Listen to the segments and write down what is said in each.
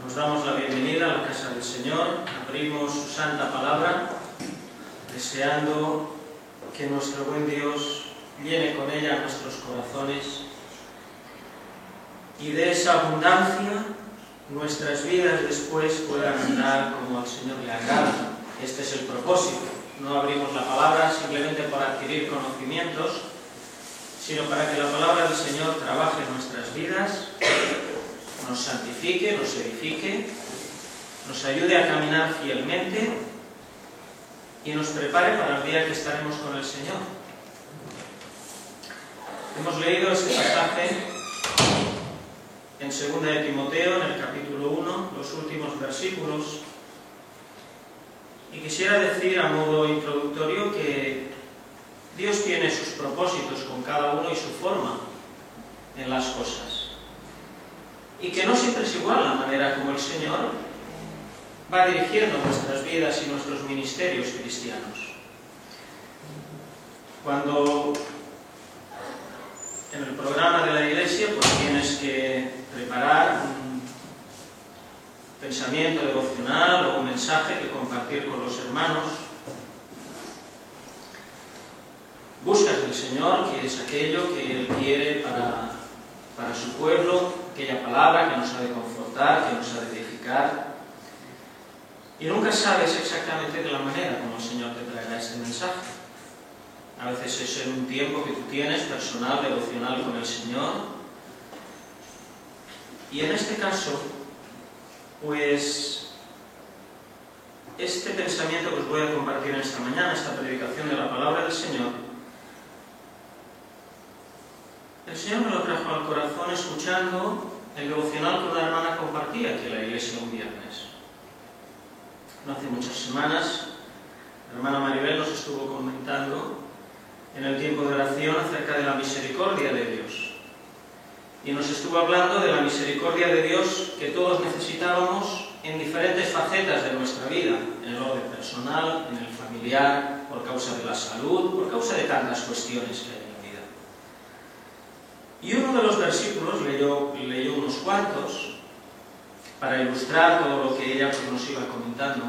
Nos damos la bienvenida a la casa del Señor, abrimos su santa palabra, deseando que nuestro buen Dios llene con ella nuestros corazones y de esa abundancia nuestras vidas después puedan andar como al Señor le agrada. Este es el propósito. No abrimos la palabra simplemente para adquirir conocimientos, sino para que la palabra del Señor trabaje en nuestras vidas, nos santifique, nos edifique, nos ayude a caminar fielmente y nos prepare para el día que estaremos con el Señor. Hemos leído este pasaje en 2 de Timoteo, en el capítulo 1, los últimos versículos, y quisiera decir a modo introductorio que Dios tiene sus propósitos con cada uno y su forma en las cosas, y que no siempre es igual la manera como el Señor va dirigiendo nuestras vidas y nuestros ministerios cristianos. Cuando en el programa de la Iglesia pues tienes que preparar un pensamiento devocional o un mensaje que compartir con los hermanos, buscas del Señor, que es aquello que Él quiere para su pueblo, aquella palabra que nos ha de confortar, que nos ha de edificar, y nunca sabes exactamente de la manera como el Señor te traerá este mensaje. A veces es en un tiempo que tú tienes personal, devocional con el Señor, y en este caso, pues este pensamiento que os voy a compartir en esta mañana, esta predicación de la palabra del Señor, el Señor me lo trajo al corazón escuchando el devocional que una hermana compartía aquí en la iglesia un viernes. No hace muchas semanas, la hermana Maribel nos estuvo comentando en el tiempo de oración acerca de la misericordia de Dios. Y nos estuvo hablando de la misericordia de Dios que todos necesitábamos en diferentes facetas de nuestra vida, en el orden personal, en el familiar, por causa de la salud, por causa de tantas cuestiones que hay en la vida. Y uno de los versículos, leyó unos cuantos, para ilustrar todo lo que ella pues, nos iba comentando.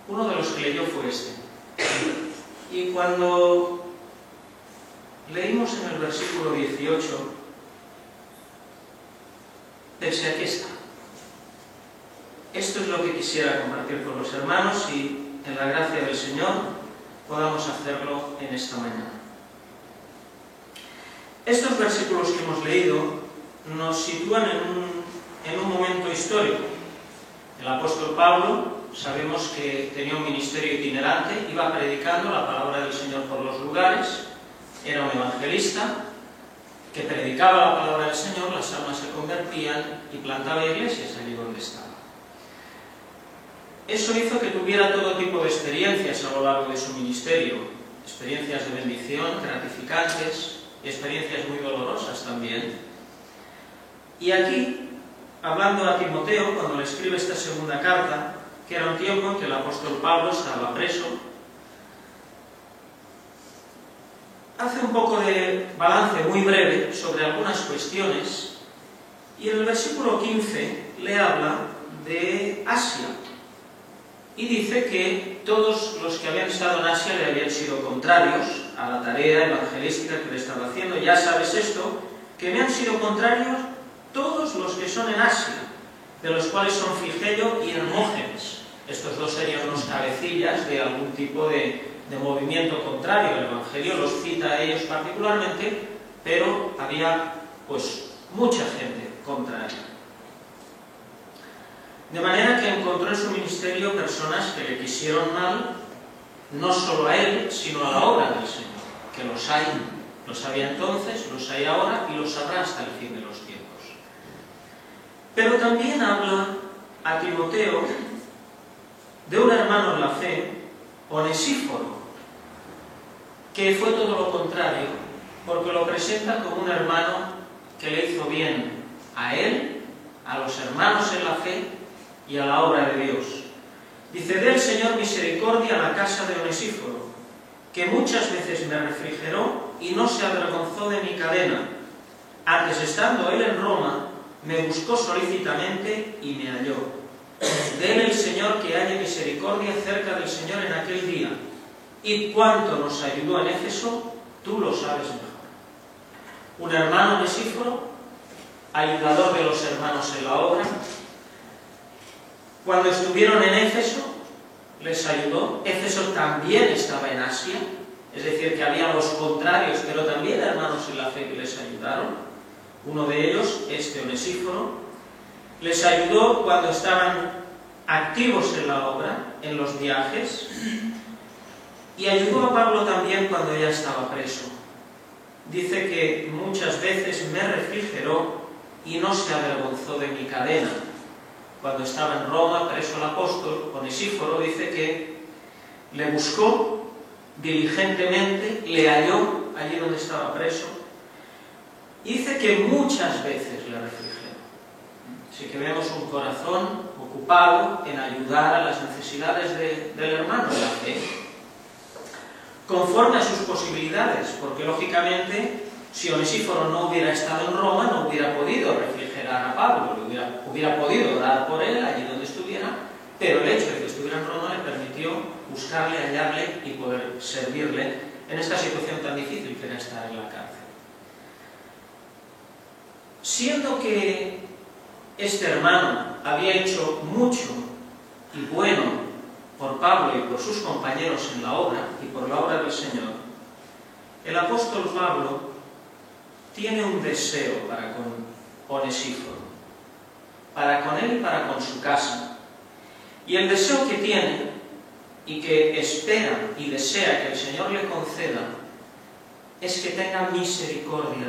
Uno de los que leyó fue este. Y cuando leímos en el versículo 18, pensé, aquí está. Esto es lo que quisiera compartir con los hermanos y en la gracia del Señor podamos hacerlo en esta mañana. Estos versículos que hemos leído nos sitúan en un momento histórico. El apóstol Pablo, sabemos que tenía un ministerio itinerante, iba predicando la palabra del Señor por los lugares, era un evangelista que predicaba la palabra del Señor, las almas se convertían y plantaba iglesias allí donde estaba. Eso hizo que tuviera todo tipo de experiencias a lo largo de su ministerio, experiencias de bendición, gratificantes y experiencias muy dolorosas también. Y aquí, hablando a Timoteo, cuando le escribe esta segunda carta, que era un tiempo en que el apóstol Pablo estaba preso, hace un poco de balance muy breve sobre algunas cuestiones y en el versículo 15 le habla de Asia y dice que todos los que habían estado en Asia le habían sido contrarios a la tarea evangelística que le estaba haciendo. Ya sabes esto, que me han sido contrarios todos los que son en Asia, de los cuales son Figelio y Hermógenes. Estos dos serían los cabecillas de algún tipo de movimiento contrario al Evangelio, los cita a ellos particularmente, pero había pues mucha gente contraria. De manera que encontró en su ministerio personas que le quisieron mal, no solo a él, sino a la obra del Señor, que los había entonces, los hay ahora y los habrá hasta el fin de los tiempos. Pero también habla a Timoteo de un hermano en la fe, Onesíforo, que fue todo lo contrario, porque lo presenta como un hermano que le hizo bien a él, a los hermanos en la fe y a la obra de Dios. Dice, dé el Señor misericordia a la casa de Onesíforo, que muchas veces me refrigeró y no se avergonzó de mi cadena. Antes, estando él en Roma, me buscó solícitamente y me halló. Dele el Señor que haya misericordia cerca del Señor en aquel día. Y cuánto nos ayudó en Éfeso, tú lo sabes mejor. Un hermano Onesíforo, ayudador de los hermanos en la obra, cuando estuvieron en Éfeso, les ayudó. Éfeso también estaba en Asia, es decir, que había los contrarios, pero también hermanos en la fe que les ayudaron. Uno de ellos, este Onesíforo, les ayudó cuando estaban activos en la obra, en los viajes, y ayudó a Pablo también cuando ya estaba preso. Dice que muchas veces me refrigeró y no se avergonzó de mi cadena. Cuando estaba en Roma, preso el apóstol, Onesíforo, dice que le buscó diligentemente, le halló allí donde estaba preso, y dice que muchas veces le refrigeró. Así que vemos un corazón ocupado en ayudar a las necesidades del hermano de la fe, conforme a sus posibilidades, porque lógicamente, si Onesíforo no hubiera estado en Roma, no hubiera podido refrigerar a Pablo, hubiera podido orar por él allí donde estuviera, pero el hecho de que estuviera en Roma le permitió buscarle, hallarle y poder servirle en esta situación tan difícil que era estar en la cárcel. Siendo que este hermano había hecho mucho y bueno por Pablo y por sus compañeros en la obra y por la obra del Señor, el apóstol Pablo tiene un deseo para con Onesíforo, para con él y para con su casa. Y el deseo que tiene y que espera y desea que el Señor le conceda es que tenga misericordia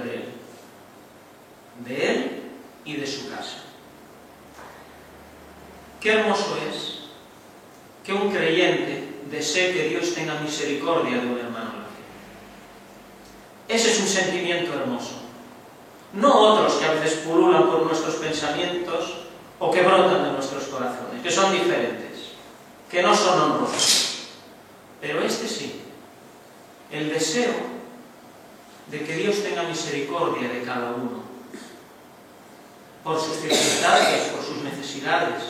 de él y de su casa. Qué hermoso es que un creyente desee que Dios tenga misericordia de un hermano en la fe. Ese es un sentimiento hermoso. No otros que a veces pululan por nuestros pensamientos o que brotan de nuestros corazones, que son diferentes, que no son honrosos. Pero este sí, el deseo de que Dios tenga misericordia de cada uno, por sus circunstancias, por sus necesidades,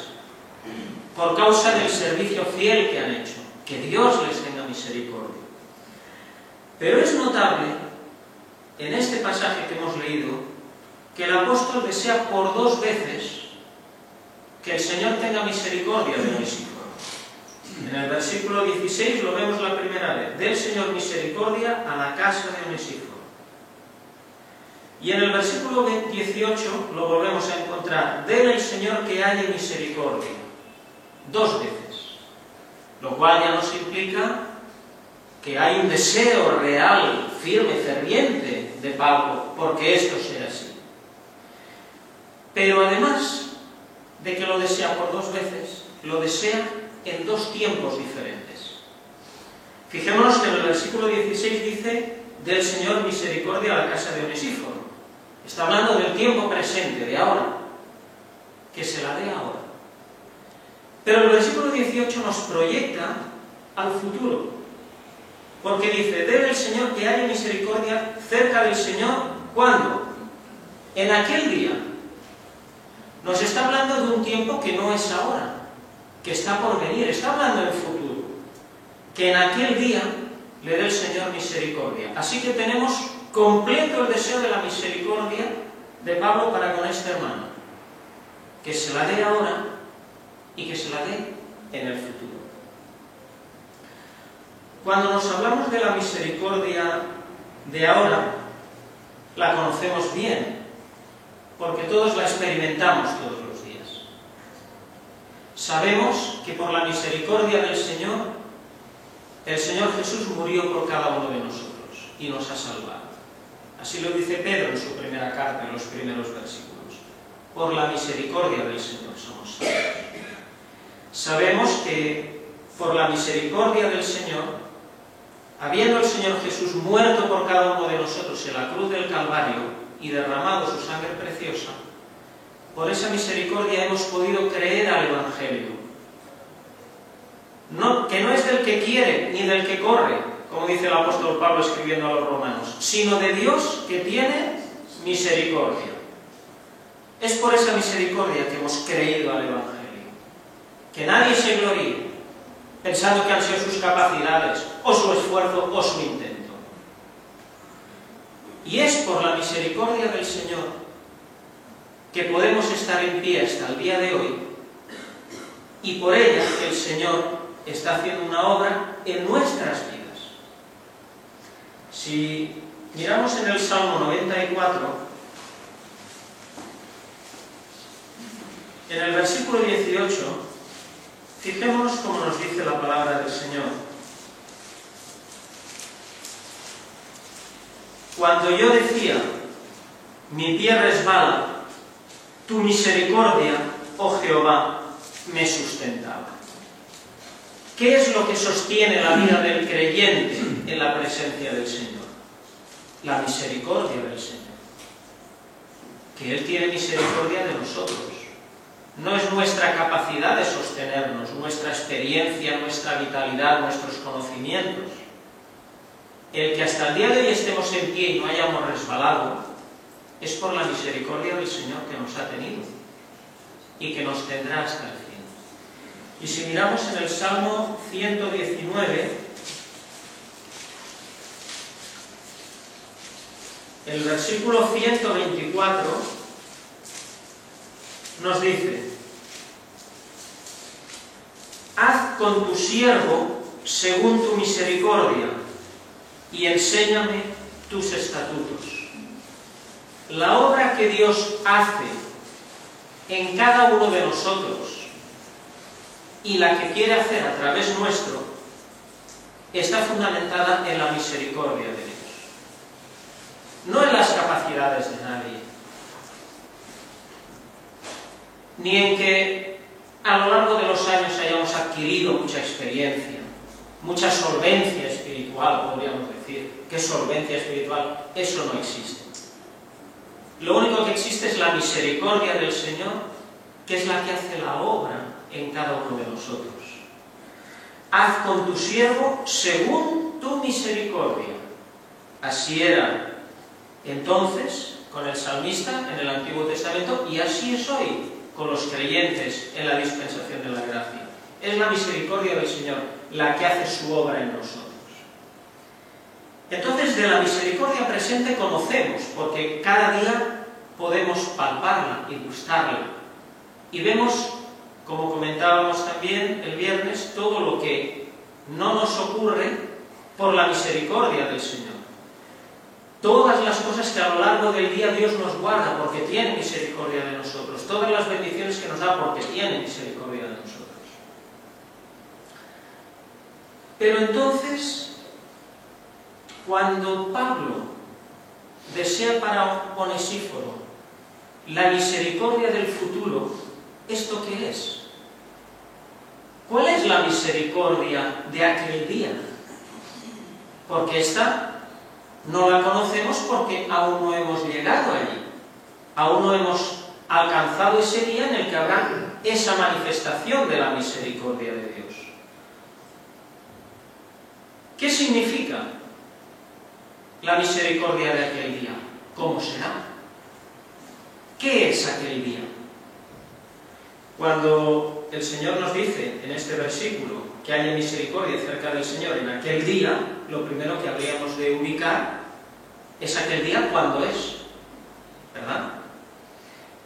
por causa del servicio fiel que han hecho, que Dios les tenga misericordia. Pero es notable, en este pasaje que hemos leído, que el apóstol desea por 2 veces que el Señor tenga misericordia de Onesíforo. En el versículo 16 lo vemos la primera vez: del Señor misericordia a la casa de Onesíforo. Y en el versículo 18 lo volvemos a encontrar: del el Señor que haya misericordia. 2 veces. Lo cual ya nos implica que hay un deseo real, firme, ferviente de Pablo porque esto sea así. Pero además de que lo desea por 2 veces, lo desea en 2 tiempos diferentes. Fijémonos que en el versículo 16 dice: del Señor misericordia a la casa de Onesíforo. Está hablando del tiempo presente, de ahora, que se la dé ahora. Pero el versículo 18 nos proyecta al futuro, porque dice: debe el Señor que haya misericordia cerca del Señor. ¿Cuándo? En aquel día. Nos está hablando de un tiempo que no es ahora, que está por venir, está hablando del futuro, que en aquel día le dé el Señor misericordia. Así que tenemos completo el deseo de la misericordia de Pablo para con este hermano, que se la dé ahora y que se la dé en el futuro. Cuando nos hablamos de la misericordia de ahora, la conocemos bien, porque todos la experimentamos todos los días. Sabemos que por la misericordia del Señor, el Señor Jesús murió por cada uno de nosotros y nos ha salvado. Así lo dice Pedro en su primera carta, en los primeros versículos. Por la misericordia del Señor somos salvos. Sabemos que por la misericordia del Señor, habiendo el Señor Jesús muerto por cada uno de nosotros en la cruz del Calvario y derramado su sangre preciosa, por esa misericordia hemos podido creer al Evangelio. Que no es del que quiere ni del que corre, como dice el apóstol Pablo escribiendo a los romanos, sino de Dios que tiene misericordia. Es por esa misericordia que hemos creído al Evangelio. Que nadie se gloríe pensando que han sido sus capacidades, o su esfuerzo, o su intento. Y es por la misericordia del Señor que podemos estar en pie hasta el día de hoy, y por ella el Señor está haciendo una obra en nuestras vidas. Si miramos en el Salmo 94, en el versículo 18, fijémonos cómo nos dice la palabra del Señor. Cuando yo decía, mi pie resbala, tu misericordia, oh Jehová, me sustentaba. ¿Qué es lo que sostiene la vida del creyente en la presencia del Señor? La misericordia del Señor. Que Él tiene misericordia de nosotros. No es nuestra capacidad de sostenernos, nuestra experiencia, nuestra vitalidad, nuestros conocimientos. El que hasta el día de hoy estemos en pie y no hayamos resbalado, es por la misericordia del Señor que nos ha tenido y que nos tendrá hasta el fin. Y si miramos en el Salmo 119, el versículo 124 nos dice: haz con tu siervo según tu misericordia y enséñame tus estatutos. La obra que Dios hace en cada uno de nosotros y la que quiere hacer a través nuestro está fundamentada en la misericordia de Dios, no en las capacidades de nadie, ni en que a lo largo de los años hayamos adquirido mucha experiencia, mucha solvencia espiritual, podríamos decir. ¿Qué solvencia espiritual? Eso no existe. Lo único que existe es la misericordia del Señor, que es la que hace la obra en cada uno de nosotros. Haz con tu siervo según tu misericordia. Así era entonces con el salmista en el Antiguo Testamento, y así es hoy con los creyentes en la dispensación de la gracia. Es la misericordia del Señor la que hace su obra en nosotros. Entonces, de la misericordia presente conocemos, porque cada día podemos palparla y gustarla. Y vemos, como comentábamos también el viernes, todo lo que no nos ocurre por la misericordia del Señor. Todas las cosas que a lo largo del día Dios nos guarda porque tiene misericordia de nosotros. Todas las bendiciones que nos da porque tiene misericordia de nosotros. Pero entonces, cuando Pablo desea para Onesíforo la misericordia del futuro, ¿esto qué es? ¿Cuál es la misericordia de aquel día? Porque esta no la conocemos porque aún no hemos llegado allí. Aún no hemos alcanzado ese día en el que habrá esa manifestación de la misericordia de Dios. ¿Qué significa la misericordia de aquel día? ¿Cómo será? ¿Qué es aquel día? Cuando el Señor nos dice en este versículo que haya misericordia cerca del Señor en aquel día, lo primero que habríamos de ubicar es aquel día cuando es, ¿verdad?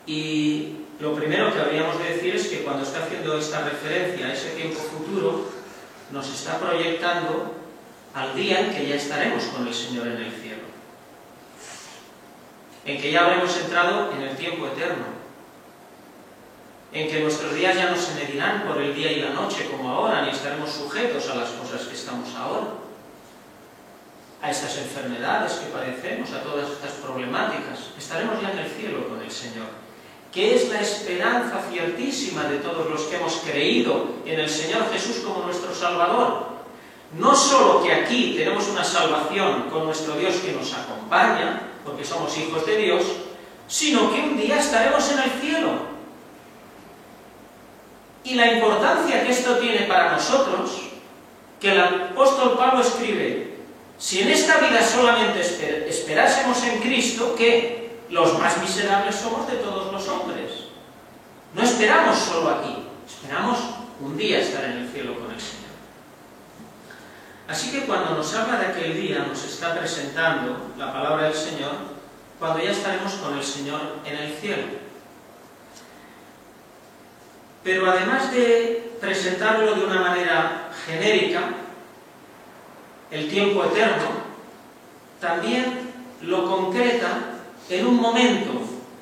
Y lo primero que habríamos de decir es que cuando está haciendo esta referencia a ese tiempo futuro, nos está proyectando al día en que ya estaremos con el Señor en el cielo, en que ya habremos entrado en el tiempo eterno, en que nuestros días ya no se medirán por el día y la noche como ahora, ni estaremos sujetos a las cosas que estamos ahora, a estas enfermedades que padecemos, a todas estas problemáticas. Estaremos ya en el cielo con el Señor, que es la esperanza ciertísima de todos los que hemos creído en el Señor Jesús como nuestro Salvador. No solo que aquí tenemos una salvación con nuestro Dios que nos acompaña, porque somos hijos de Dios, sino que un día estaremos en el cielo. Y la importancia que esto tiene para nosotros, que el apóstol Pablo escribe: si en esta vida solamente esperásemos en Cristo, ¿qué? los más miserables somos de todos los hombres. No esperamos solo aquí, esperamos un día estar en el cielo con el Señor. Así que cuando nos habla de aquel día, nos está presentando la palabra del Señor, cuando ya estaremos con el Señor en el cielo. Pero además de presentarlo de una manera genérica, el tiempo eterno, también lo concreta en un momento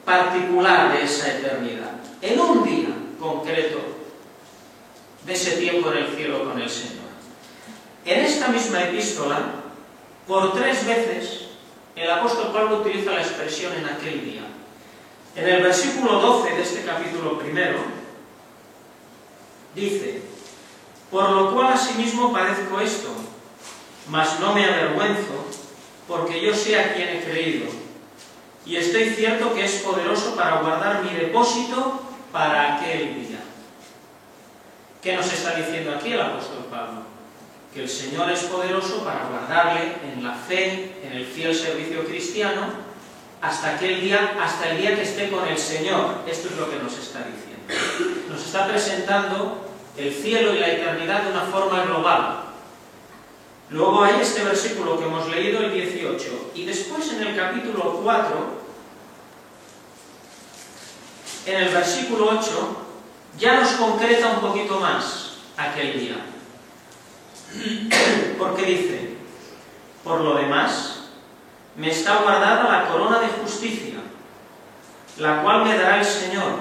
particular de esa eternidad, en un día concreto de ese tiempo en el cielo con el Señor. En esta misma epístola, por 3 veces, el apóstol Pablo utiliza la expresión en aquel día. En el versículo 12 de este capítulo primero, dice: por lo cual asimismo padezco esto, mas no me avergüenzo, porque yo sé a quién he creído, y estoy cierto que es poderoso para guardar mi depósito para aquel día. ¿Qué nos está diciendo aquí el apóstol Pablo? Que el Señor es poderoso para guardarle en la fe, en el fiel servicio cristiano, hasta aquel día, hasta el día que esté con el Señor. Esto es lo que nos está diciendo. Nos está presentando el cielo y la eternidad de una forma global. Luego hay este versículo que hemos leído, el 18, y después en el capítulo 4, en el versículo 8, ya nos concreta un poquito más aquel día. Porque dice: por lo demás, me está guardada la corona de justicia, la cual me dará el Señor,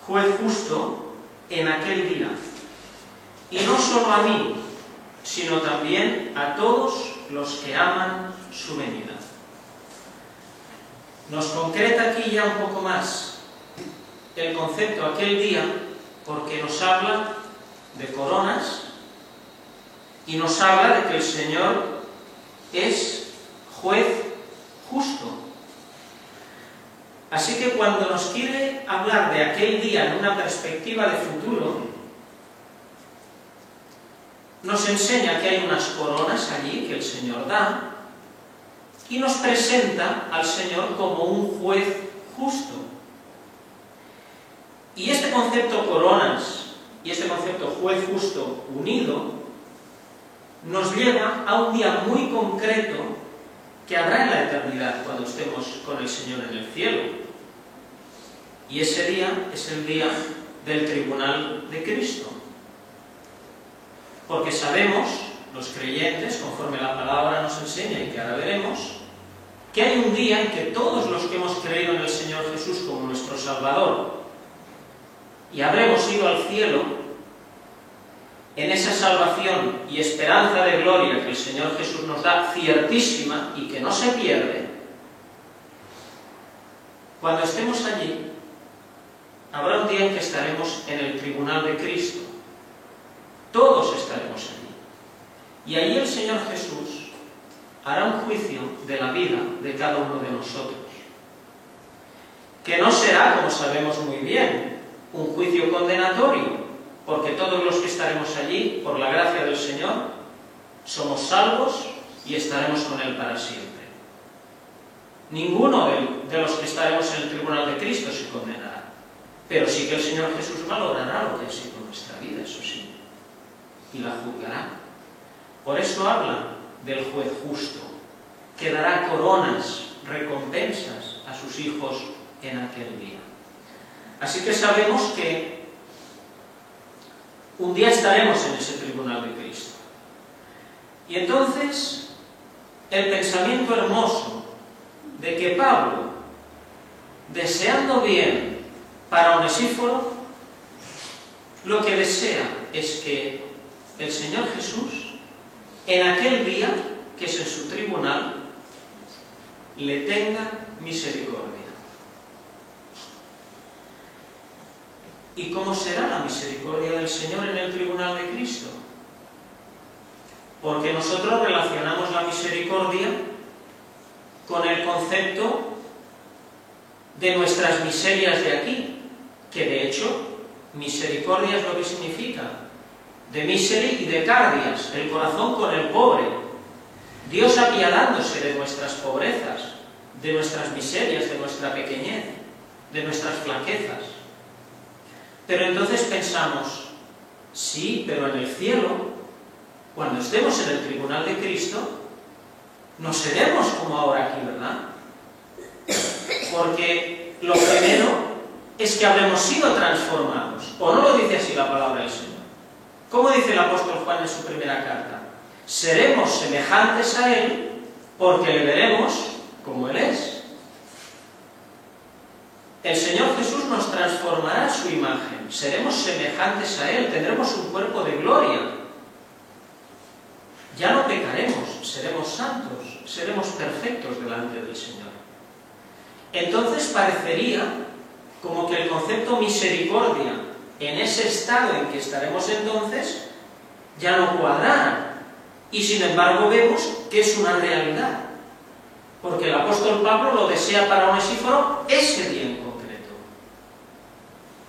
juez justo, en aquel día. Y no solo a mí, sino también a todos los que aman su venida. Nos concreta aquí ya un poco más el concepto aquel día, porque nos habla de coronas y nos habla de que el Señor es juez justo. Así que cuando nos quiere hablar de aquel día en una perspectiva de futuro, nos enseña que hay unas coronas allí que el Señor da y nos presenta al Señor como un juez justo. Y este concepto coronas y este concepto juez justo unido nos lleva a un día muy concreto que habrá en la eternidad cuando estemos con el Señor en el cielo. Y ese día es el día del tribunal de Cristo. Porque sabemos, los creyentes, conforme la palabra nos enseña y que ahora veremos, que hay un día en que todos los que hemos creído en el Señor Jesús como nuestro Salvador y habremos ido al cielo, en esa salvación y esperanza de gloria que el Señor Jesús nos da, ciertísima y que no se pierde, cuando estemos allí, habrá un día en que estaremos en el tribunal de Cristo. Todos estaremos allí. Y allí el Señor Jesús hará un juicio de la vida de cada uno de nosotros, que no será, como sabemos muy bien, un juicio condenatorio, porque todos los que estaremos allí, por la gracia del Señor, somos salvos y estaremos con Él para siempre. Ninguno de los que estaremos en el tribunal de Cristo se condenará, pero sí que el Señor Jesús valorará lo que ha sido nuestra vida, eso sí, y la juzgará. Por eso habla del juez justo, que dará coronas, recompensas a sus hijos en aquel día. Así que sabemos que un día estaremos en ese tribunal de Cristo. Y entonces, el pensamiento hermoso de que Pablo, deseando bien para Onesíforo, lo que desea es que el Señor Jesús, en aquel día, que es en su tribunal, le tenga misericordia. ¿Y cómo será la misericordia del Señor en el tribunal de Cristo? Porque nosotros relacionamos la misericordia con el concepto de nuestras miserias de aquí, que de hecho, misericordia es lo que significa, de miseri y de cardias, el corazón con el pobre, Dios apiadándose de nuestras pobrezas, de nuestras miserias, de nuestra pequeñez, de nuestras flaquezas. Pero entonces pensamos, sí, pero en el cielo, cuando estemos en el tribunal de Cristo, no seremos como ahora aquí, ¿verdad? Porque lo primero es que habremos sido transformados. ¿O no lo dice así la palabra del Señor? ¿Cómo dice el apóstol Juan en su primera carta? Seremos semejantes a Él porque le veremos como Él es. El Señor Jesús nos transformará a su imagen. Seremos semejantes a Él. Tendremos un cuerpo de gloria. Ya no pecaremos. Seremos santos. Seremos perfectos delante del Señor. Entonces parecería como que el concepto misericordia en ese estado en que estaremos entonces ya no cuadrará. Y sin embargo vemos que es una realidad. Porque el apóstol Pablo lo desea para Onesíforo ese día en concreto.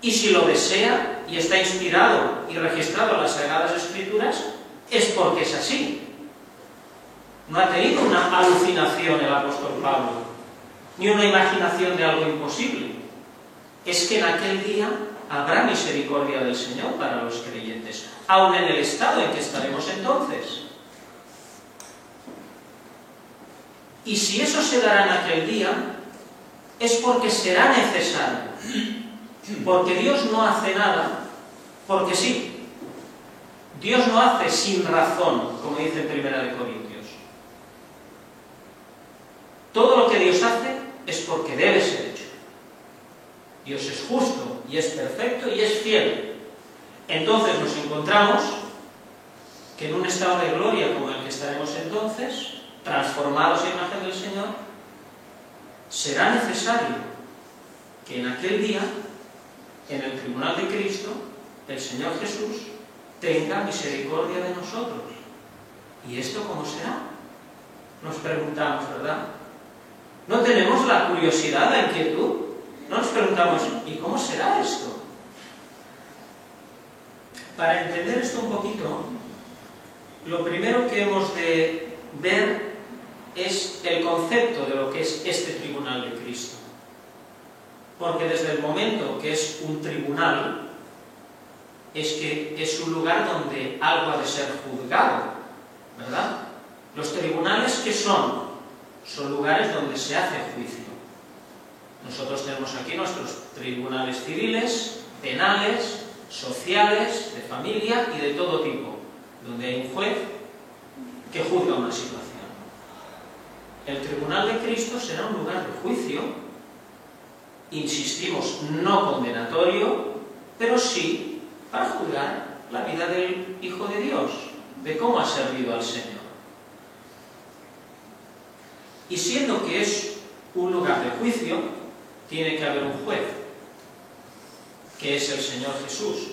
Y si lo desea y está inspirado y registrado en las Sagradas Escrituras, es porque es así. No ha tenido una alucinación el apóstol Pablo, ni una imaginación de algo imposible. Es que en aquel día habrá misericordia del Señor para los creyentes, aun en el estado en que estaremos entonces. Y si eso se dará en aquel día, es porque será necesario. Porque Dios no hace nada porque sí. Dios no hace sin razón, como dice en 1 Corintios. Todo lo que Dios hace es porque debe ser hecho. Dios es justo y es perfecto y es fiel. Entonces nos encontramos que en un estado de gloria como el que estaremos entonces, transformados en imagen del Señor, será necesario que en aquel día, en el tribunal de Cristo, el Señor Jesús tenga misericordia de nosotros. ¿Y esto cómo será? Nos preguntamos, ¿verdad? ¿No tenemos la curiosidad, la inquietud? ¿No nos preguntamos, ¿y cómo será esto? Para entender esto un poquito, lo primero que hemos de ver es el concepto de lo que es este tribunal de Cristo. Porque desde el momento que es un tribunal, es que es un lugar donde algo ha de ser juzgado, ¿verdad? Los tribunales, ¿qué son? Son lugares donde se hace juicio. Nosotros tenemos aquí nuestros tribunales civiles, penales, sociales, de familia y de todo tipo, donde hay un juez que juzga una situación. El tribunal de Cristo será un lugar de juicio, insistimos, no condenatorio, pero sí para juzgar la vida del Hijo de Dios, de cómo ha servido al Señor. Y siendo que es un lugar de juicio, tiene que haber un juez, que es el Señor Jesús,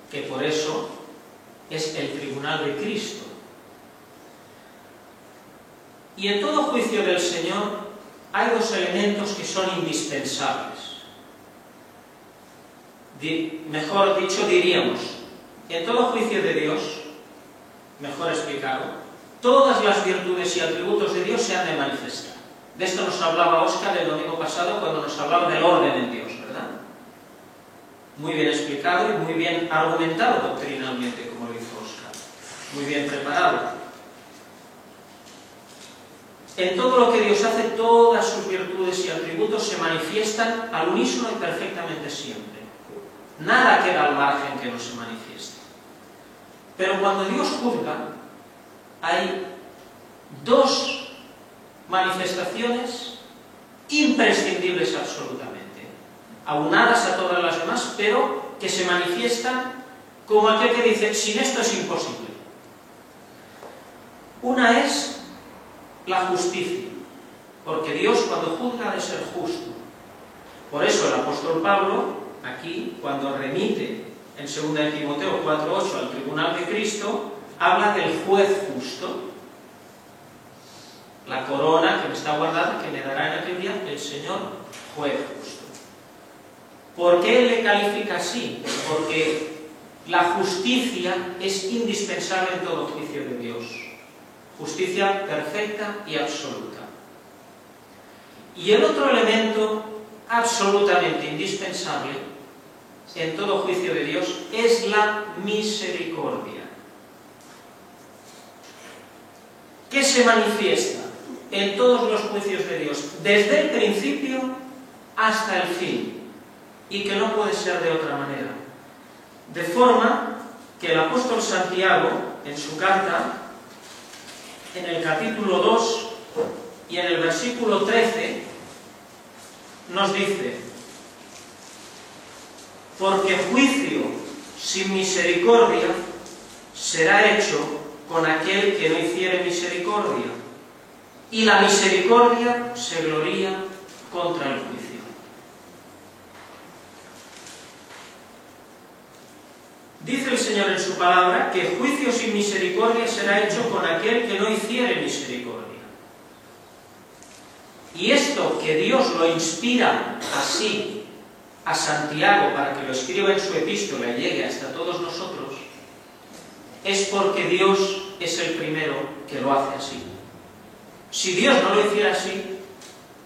que por eso es el tribunal de Cristo. Y en todo juicio del Señor hay dos elementos que son indispensables. Mejor dicho, diríamos, en todo juicio de Dios, mejor explicado, todas las virtudes y atributos de Dios se han de manifestar. De esto nos hablaba Óscar el domingo pasado cuando nos hablaba del orden en Dios, ¿verdad? Muy bien explicado y muy bien argumentado doctrinalmente, como lo hizo Óscar. Muy bien preparado. En todo lo que Dios hace, todas sus virtudes y atributos se manifiestan al unísono y perfectamente siempre. Nada queda al margen que no se manifieste. Pero cuando Dios juzga, hay dos manifestaciones imprescindibles absolutamente, aunadas a todas las demás, pero que se manifiestan como aquel que dice, sin esto es imposible. Una es la justicia, porque Dios cuando juzga ha de ser justo. Por eso el apóstol Pablo, aquí, cuando remite en 2 Timoteo 4:8 al tribunal de Cristo, habla del juez justo. La corona que me está guardada, que me dará en aquel día el Señor juez justo. ¿Por qué le califica así? Porque la justicia es indispensable en todo juicio de Dios. Justicia perfecta y absoluta. Y el otro elemento absolutamente indispensable en todo juicio de Dios es la misericordia, que se manifiesta en todos los juicios de Dios, desde el principio hasta el fin, y que no puede ser de otra manera. De forma que el apóstol Santiago, en su carta, en el capítulo 2 y en el versículo 13, nos dice: porque juicio sin misericordia será hecho con aquel que no hiciere misericordia, y la misericordia se gloría contra el juicio. Dice el Señor en su palabra que juicio sin misericordia será hecho con aquel que no hiciere misericordia. Y esto que Dios lo inspira así a Santiago para que lo escriba en su epístola y llegue hasta todos nosotros, es porque Dios es el primero que lo hace así. Si Dios no lo hiciera así,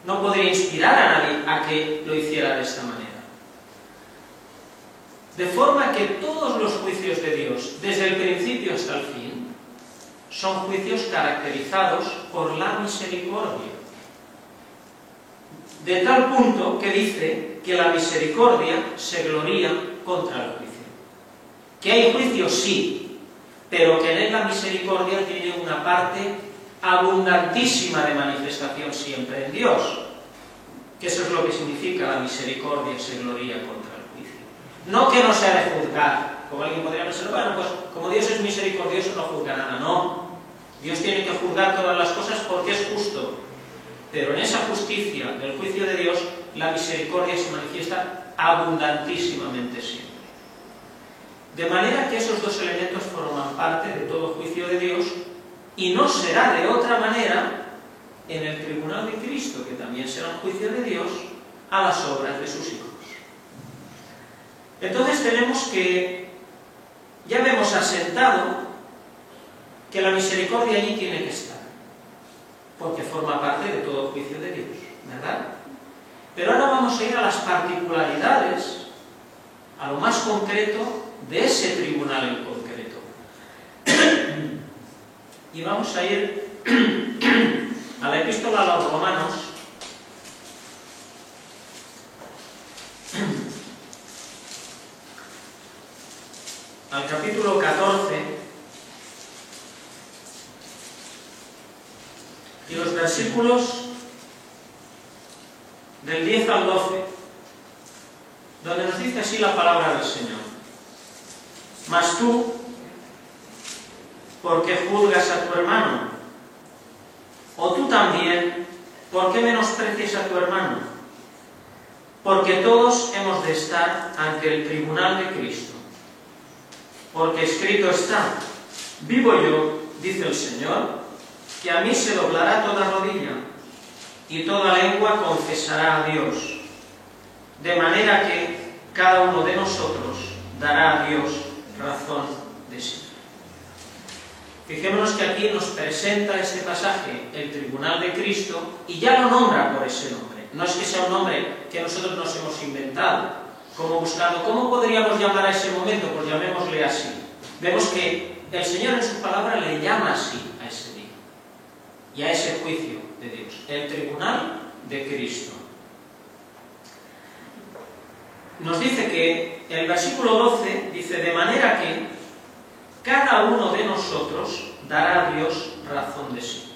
no podría inspirar a nadie a que lo hiciera de esta manera. De forma que todos los juicios de Dios, desde el principio hasta el fin, son juicios caracterizados por la misericordia. De tal punto que dice que la misericordia se gloría contra el juicio. Que hay juicio, sí, pero que en él la misericordia tiene una parte abundantísima de manifestación siempre en Dios. Que eso es lo que significa la misericordia se gloría contra el juicio. No que no se ha de juzgar, como alguien podría pensar, bueno, pues como Dios es misericordioso no juzga nada. No, Dios tiene que juzgar todas las cosas porque es justo. Pero en esa justicia del juicio de Dios, la misericordia se manifiesta abundantísimamente siempre. De manera que esos dos elementos forman parte de todo juicio de Dios, y no será de otra manera en el tribunal de Cristo, que también será un juicio de Dios a las obras de sus hijos. Entonces tenemos que, ya vemos asentado que la misericordia allí tiene que estar, porque forma parte de todo juicio de Dios, ¿verdad? Pero ahora vamos a ir a las particularidades, a lo más concreto de ese tribunal en concreto. Y vamos a ir a la epístola a los Romanos, al capítulo 14, y los versículos del 10 al 12, donde nos dice así la palabra del Señor: mas tú, ¿por qué juzgas a tu hermano? O tú también, ¿por qué menosprecias a tu hermano? Porque todos hemos de estar ante el tribunal de Cristo. Porque escrito está: vivo yo, dice el Señor, que a mí se doblará toda rodilla, y toda lengua confesará a Dios. De manera que cada uno de nosotros dará a Dios razón de sí. Fijémonos que aquí nos presenta este pasaje el tribunal de Cristo, y ya lo nombra por ese nombre. No es que sea un nombre que nosotros nos hemos inventado, como buscando ¿cómo podríamos llamar a ese momento? Pues llamémosle así. Vemos que el Señor en su palabra le llama así a ese día y a ese juicio de Dios, el tribunal de Cristo. Nos dice que el versículo 12 dice: de manera que cada uno de nosotros dará a Dios razón de sí.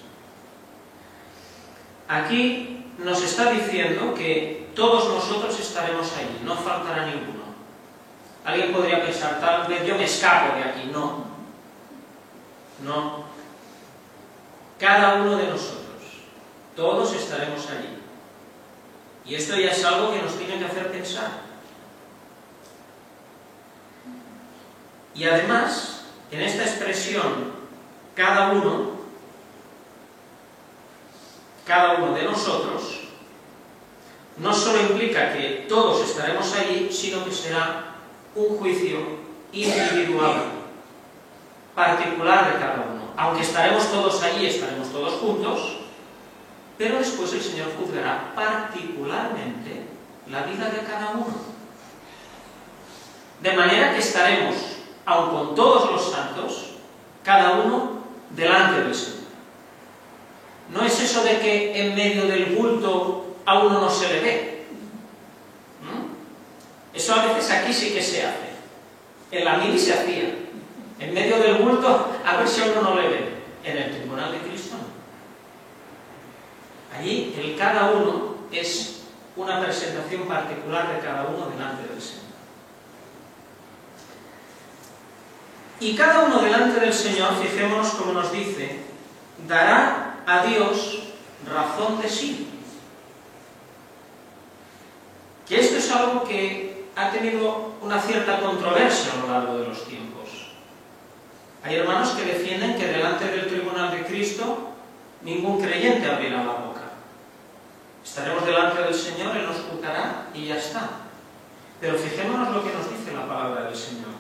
Aquí nos está diciendo que todos nosotros estaremos allí, no faltará ninguno. Alguien podría pensar, tal vez yo me escapo de aquí. No, no. Cada uno de nosotros, todos estaremos allí. Y esto ya es algo que nos tiene que hacer pensar. Y además, en esta expresión, cada uno de nosotros, no solo implica que todos estaremos allí, sino que será un juicio individual, particular de cada uno. Aunque estaremos todos allí, estaremos todos juntos, pero después el Señor juzgará particularmente la vida de cada uno. De manera que estaremos, aun con todos los santos, cada uno delante del Señor. No es eso de que en medio del bulto a uno no se le ve. Eso a veces aquí sí que se hace. En la mili se hacía. En medio del bulto, a ver si a uno no le ve. En el tribunal de Cristo no. Allí el cada uno es una presentación particular de cada uno delante del Señor. Y cada uno delante del Señor, fijémonos como nos dice, dará a Dios razón de sí. Que esto es algo que ha tenido una cierta controversia a lo largo de los tiempos. Hay hermanos que defienden que delante del tribunal de Cristo ningún creyente abrirá la boca. Estaremos delante del Señor, Él nos juzgará y ya está. Pero fijémonos lo que nos dice la palabra del Señor.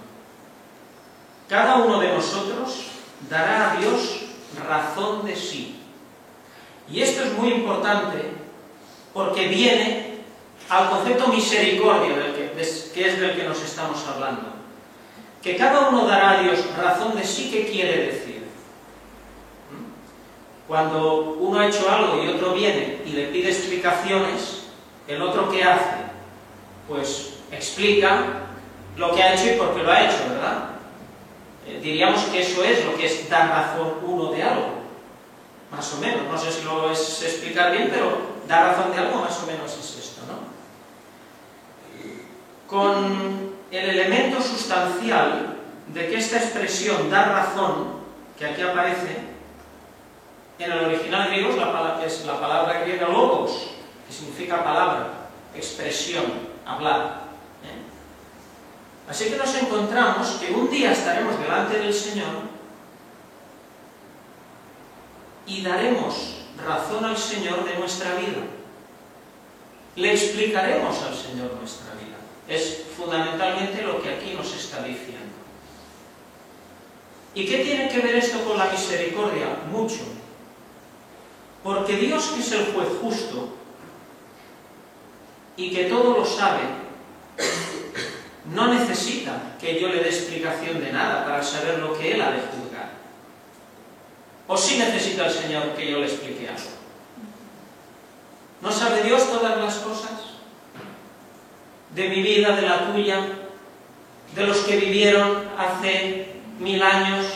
Cada uno de nosotros dará a Dios razón de sí. Y esto es muy importante porque viene al concepto misericordia, que es del que nos estamos hablando. Que cada uno dará a Dios razón de sí, ¿qué quiere decir? Cuando uno ha hecho algo y otro viene y le pide explicaciones, el otro ¿qué hace? Pues explica lo que ha hecho y por qué lo ha hecho, ¿verdad? Diríamos que eso es lo que es dar razón uno de algo, más o menos. No sé si lo es explicar bien, pero dar razón de algo más o menos es esto, ¿no? Con el elemento sustancial de que esta expresión dar razón, que aquí aparece, en el original griego es la palabra griega logos, que significa palabra, expresión, hablar. Así que nos encontramos que un día estaremos delante del Señor y daremos razón al Señor de nuestra vida. Le explicaremos al Señor nuestra vida. Es fundamentalmente lo que aquí nos está diciendo. ¿Y qué tiene que ver esto con la misericordia? Mucho. Porque Dios, que es el juez justo y que todo lo sabe, no necesita que yo le dé explicación de nada para saber lo que Él ha de juzgar. ¿O sí necesita el Señor que yo le explique algo? ¿No sabe Dios todas las cosas? De mi vida, de la tuya, de los que vivieron hace 1000 años,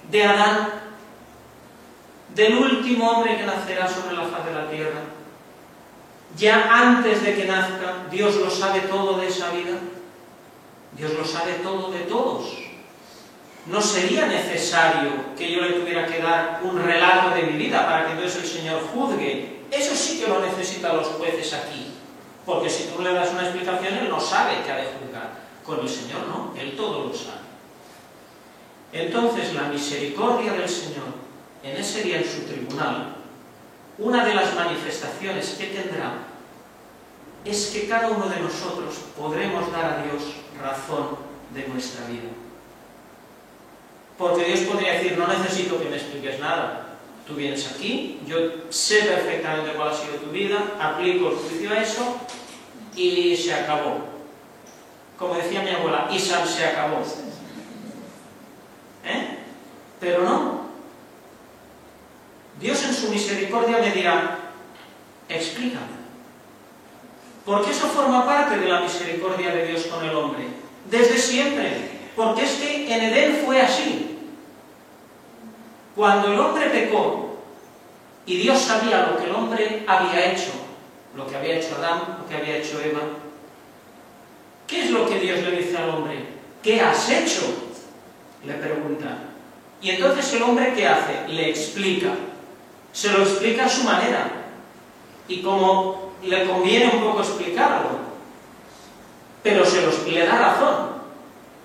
de Adán, del último hombre que nacerá sobre la faz de la tierra. Ya antes de que nazca, Dios lo sabe todo de esa vida. Dios lo sabe todo de todos. No sería necesario que yo le tuviera que dar un relato de mi vida para que entonces el Señor juzgue. Eso sí que lo necesitan los jueces aquí. Porque si tú le das una explicación, Él no sabe qué ha de juzgar. Con el Señor no, Él todo lo sabe. Entonces la misericordia del Señor, en ese día en su tribunal, una de las manifestaciones que tendrá es que cada uno de nosotros podremos dar a Dios razón de nuestra vida. Porque Dios podría decir, no necesito que me expliques nada. Tú vienes aquí, yo sé perfectamente cuál ha sido tu vida, aplico el juicio a eso y se acabó. Como decía mi abuela, y se acabó. Pero no. Dios en su misericordia me dirá, explícame. Porque eso forma parte de la misericordia de Dios con el hombre. Desde siempre. Porque es que en Edén fue así. Cuando el hombre pecó y Dios sabía lo que el hombre había hecho, lo que había hecho Adán, lo que había hecho Eva, ¿qué es lo que Dios le dice al hombre? ¿Qué has hecho? Le pregunta. Y entonces el hombre, ¿qué hace? Le explica. Se lo explica a su manera. Y como le conviene un poco explicarlo, pero le da razón.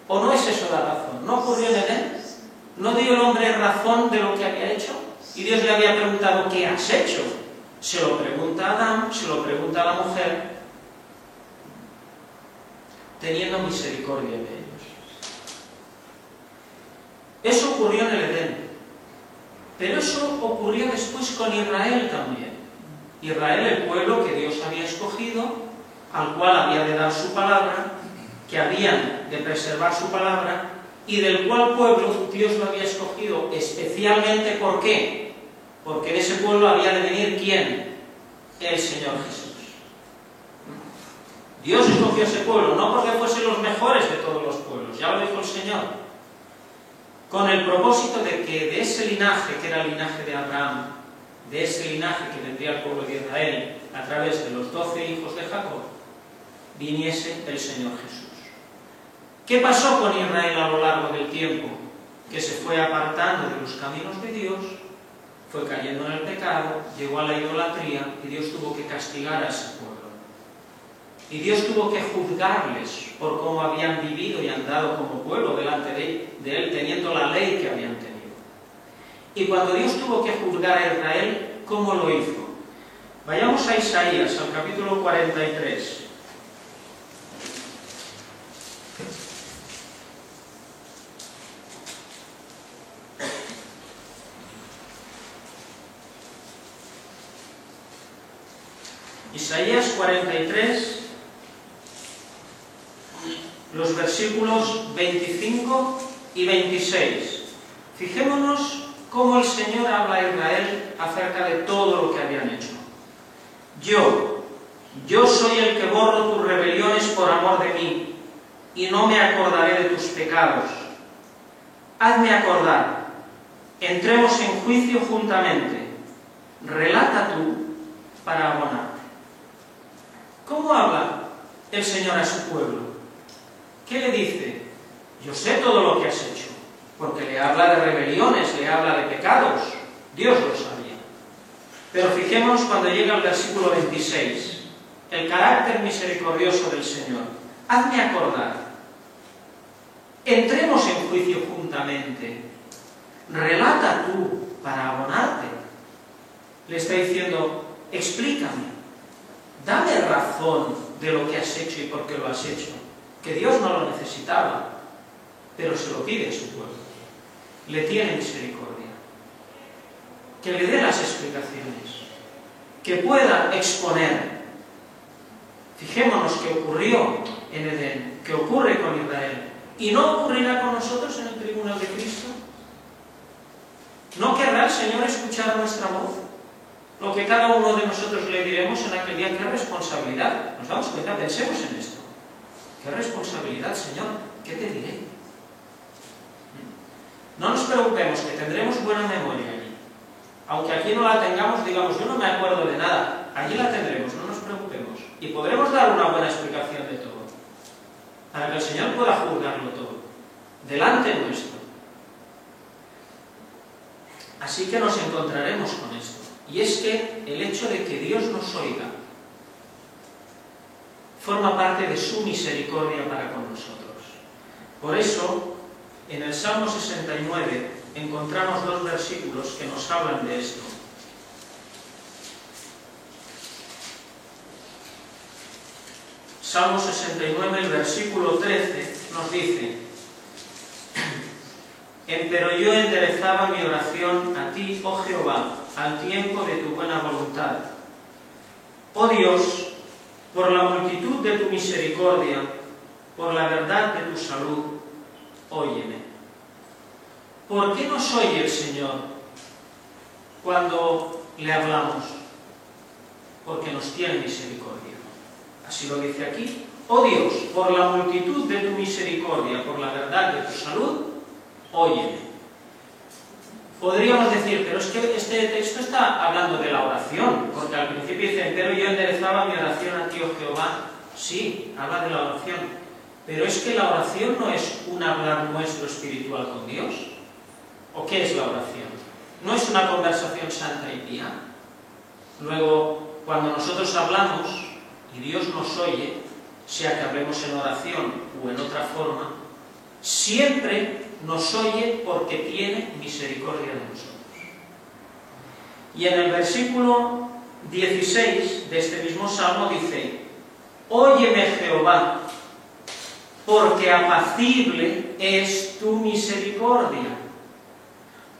¿O no es eso la razón? ¿No ocurrió en Edén? ¿No dio el hombre razón de lo que había hecho? Y Dios le había preguntado, ¿qué has hecho? Se lo pregunta a Adán, se lo pregunta a la mujer, teniendo misericordia de ellos. Eso ocurrió en el Edén. Pero eso ocurrió después con Israel también. Israel, el pueblo que Dios había escogido, al cual había de dar su palabra, que habían de preservar su palabra, y del cual pueblo Dios lo había escogido especialmente. ¿Por qué? Porque de ese pueblo había de venir ¿quién? El Señor Jesús. Dios escogió ese pueblo, no porque fuesen los mejores de todos los pueblos, ya lo dijo el Señor, con el propósito de que de ese linaje, que era el linaje de Abraham, de ese linaje que vendría al pueblo de Israel a través de los 12 hijos de Jacob, viniese el Señor Jesús. ¿Qué pasó con Israel a lo largo del tiempo? Que se fue apartando de los caminos de Dios, fue cayendo en el pecado, llegó a la idolatría, y Dios tuvo que castigar a ese pueblo. Y Dios tuvo que juzgarles por cómo habían vivido y andado como pueblo delante de Él, teniendo la ley que habían tenido. Y cuando Dios tuvo que juzgar a Israel, ¿cómo lo hizo? Vayamos a Isaías, al capítulo 43. Isaías 43, los versículos 25 y 26. Fijémonos cómo el Señor habla a Israel acerca de todo lo que habían hecho. Yo soy el que borro tus rebeliones por amor de mí, y no me acordaré de tus pecados. Hazme acordar, entremos en juicio juntamente, relata tú para abonarte. ¿Cómo habla el Señor a su pueblo? ¿Qué le dice? Yo sé todo lo que has hecho, porque le habla de rebeliones, le habla de pecados. Dios lo sabía. Pero fijémonos cuando llega al versículo 26, el carácter misericordioso del Señor. Hazme acordar, entremos en juicio juntamente, relata tú para abonarte. Le está diciendo, explícame, dame razón de lo que has hecho y por qué lo has hecho. Que Dios no lo necesitaba, pero se lo pide a su pueblo. Le tiene misericordia. Que le dé las explicaciones, que pueda exponer. Fijémonos que ocurrió en Edén, que ocurre con Israel, y no ocurrirá con nosotros en el tribunal de Cristo. ¿No querrá el Señor escuchar nuestra voz? Lo que cada uno de nosotros le diremos en aquel día, qué responsabilidad. ¿Nos damos cuenta? Pensemos en esto. ¿Qué responsabilidad, Señor? ¿Qué te diré? No nos preocupemos, que tendremos buena memoria allí. Aunque aquí no la tengamos, digamos, yo no me acuerdo de nada. Allí la tendremos, no nos preocupemos. Y podremos dar una buena explicación de todo, para que el Señor pueda juzgarlo todo, delante nuestro. Así que nos encontraremos con esto. Y es que el hecho de que Dios nos oiga forma parte de su misericordia para con nosotros. Por eso, en el Salmo 69 encontramos dos versículos que nos hablan de esto. Salmo 69, el versículo 13, nos dice: Empero yo enderezaba mi oración a ti, oh Jehová, al tiempo de tu buena voluntad. Oh Dios, por la multitud de tu misericordia, por la verdad de tu salud, óyeme. ¿Por qué nos oye el Señor cuando le hablamos? Porque nos tiene misericordia. Así lo dice aquí. Oh Dios, por la multitud de tu misericordia, por la verdad de tu salud, óyeme. Podríamos decir, pero es que este texto está hablando de la oración, porque al principio dice, pero yo enderezaba mi oración a ti, oh Jehová. Sí, habla de la oración, pero es que la oración no es un hablar nuestro espiritual con Dios. ¿O qué es la oración? No es una conversación santa y pía. Luego, cuando nosotros hablamos y Dios nos oye, sea que hablemos en oración o en otra forma, siempre nos oye porque tiene misericordia de nosotros. Y en el versículo 16 de este mismo salmo dice: Óyeme, Jehová, porque apacible es tu misericordia.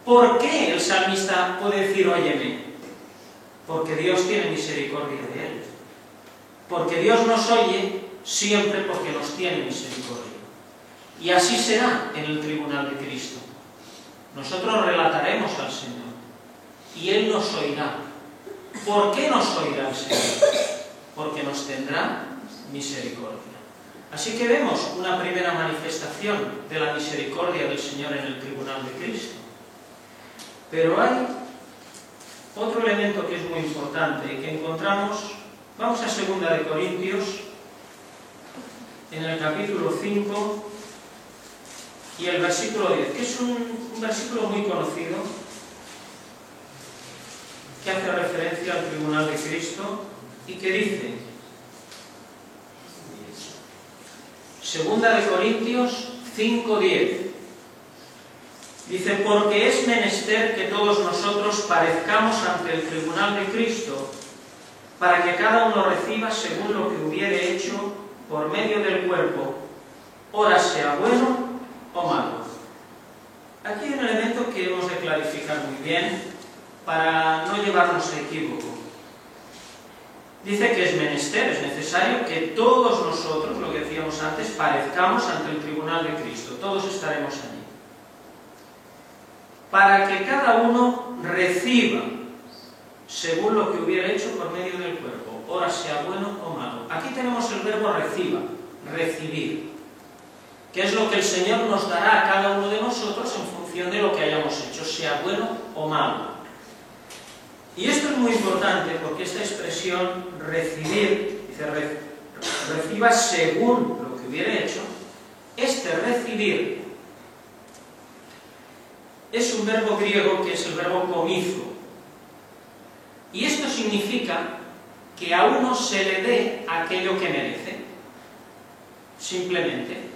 ¿Por qué el salmista puede decir óyeme? porque Dios tiene misericordia de él. Porque Dios nos oye siempre porque nos tiene misericordia. Y así será en el tribunal de Cristo. Nosotros relataremos al Señor y Él nos oirá. ¿Por qué nos oirá el Señor? Porque nos tendrá misericordia. Así que vemos una primera manifestación de la misericordia del Señor en el tribunal de Cristo. Pero hay otro elemento que es muy importante y que encontramos, vamos a 2 de Corintios, en el capítulo 5 y el versículo 10, que es un versículo muy conocido, que hace referencia al tribunal de Cristo y que dice, 2 de Corintios 5:10, dice, porque es menester que todos nosotros parezcamos ante el tribunal de Cristo, para que cada uno reciba según lo que hubiere hecho por medio del cuerpo, ora sea bueno o malo. Aquí hay un elemento que hemos de clarificar muy bien para no llevarnos a equívoco. Dice que es menester, es necesario que todos nosotros, lo que decíamos antes, parezcamos ante el tribunal de Cristo. Todos estaremos allí. Para que cada uno reciba según lo que hubiera hecho por medio del cuerpo, ora sea bueno o malo. Aquí tenemos el verbo reciba, recibir, que es lo que el Señor nos dará a cada uno de nosotros en función de lo que hayamos hecho, sea bueno o malo. Y esto es muy importante porque esta expresión recibir, dice reciba según lo que hubiera hecho, este recibir es un verbo griego que es el verbo komizo. Y esto significa que a uno se le dé aquello que merece. Simplemente.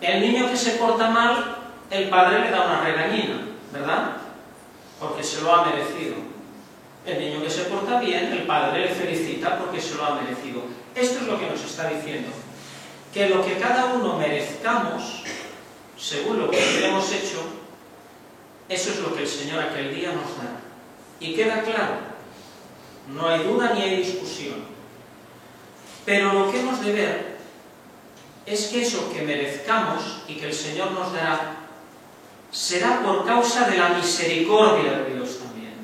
El niño que se porta mal, el padre le da una regañina, ¿verdad? Porque se lo ha merecido. El niño que se porta bien, el padre le felicita porque se lo ha merecido. Esto es lo que nos está diciendo. Que lo que cada uno merezcamos, según lo que hemos hecho, eso es lo que el Señor aquel día nos da. Y queda claro, no hay duda ni hay discusión. Pero lo que hemos de ver es que eso que merezcamos y que el Señor nos dará, será por causa de la misericordia de Dios también.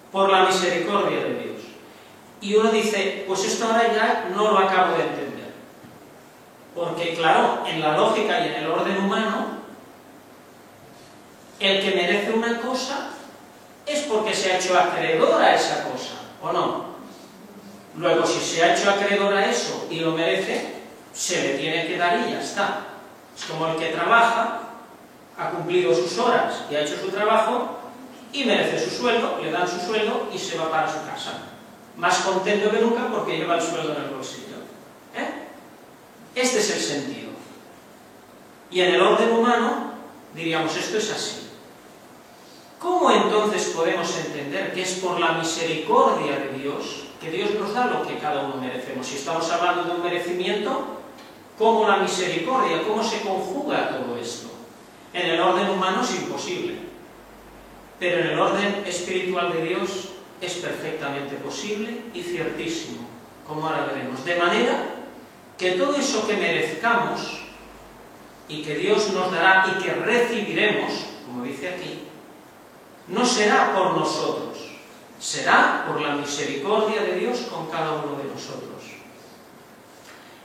Por la misericordia de Dios. Y uno dice, pues esto ahora ya no lo acabo de entender. Porque claro, en la lógica y en el orden humano, el que merece una cosa es porque se ha hecho acreedor a esa cosa, ¿o no? Luego, si se ha hecho acreedor a eso y lo merece, se le tiene que dar y ya está. Es como el que trabaja, ha cumplido sus horas y ha hecho su trabajo y merece su sueldo, le dan su sueldo y se va para su casa. Más contento que nunca porque lleva el sueldo en el bolsillo. Este es el sentido. Y en el orden humano, diríamos, esto es así. ¿Cómo entonces podemos entender que es por la misericordia de Dios que Dios nos da lo que cada uno merecemos? Si estamos hablando de un merecimiento, ¿cómo la misericordia? ¿Cómo se conjuga todo esto? En el orden humano es imposible, pero en el orden espiritual de Dios es perfectamente posible y ciertísimo, como ahora veremos. De manera que todo eso que merezcamos y que Dios nos dará y que recibiremos, como dice aquí, no será por nosotros, será por la misericordia de Dios con cada uno de nosotros.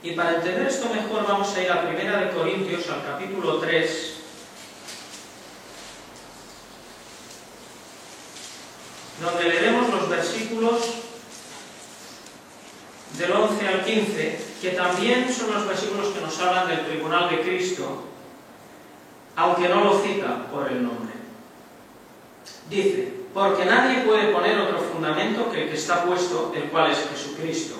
Y para entender esto mejor vamos a ir a 1 Corintios, al capítulo 3, donde leeremos los versículos del 11 al 15, que también son los versículos que nos hablan del tribunal de Cristo, aunque no lo cita por el nombre. Dice, porque nadie puede poner otro fundamento que el que está puesto, el cual es Jesucristo.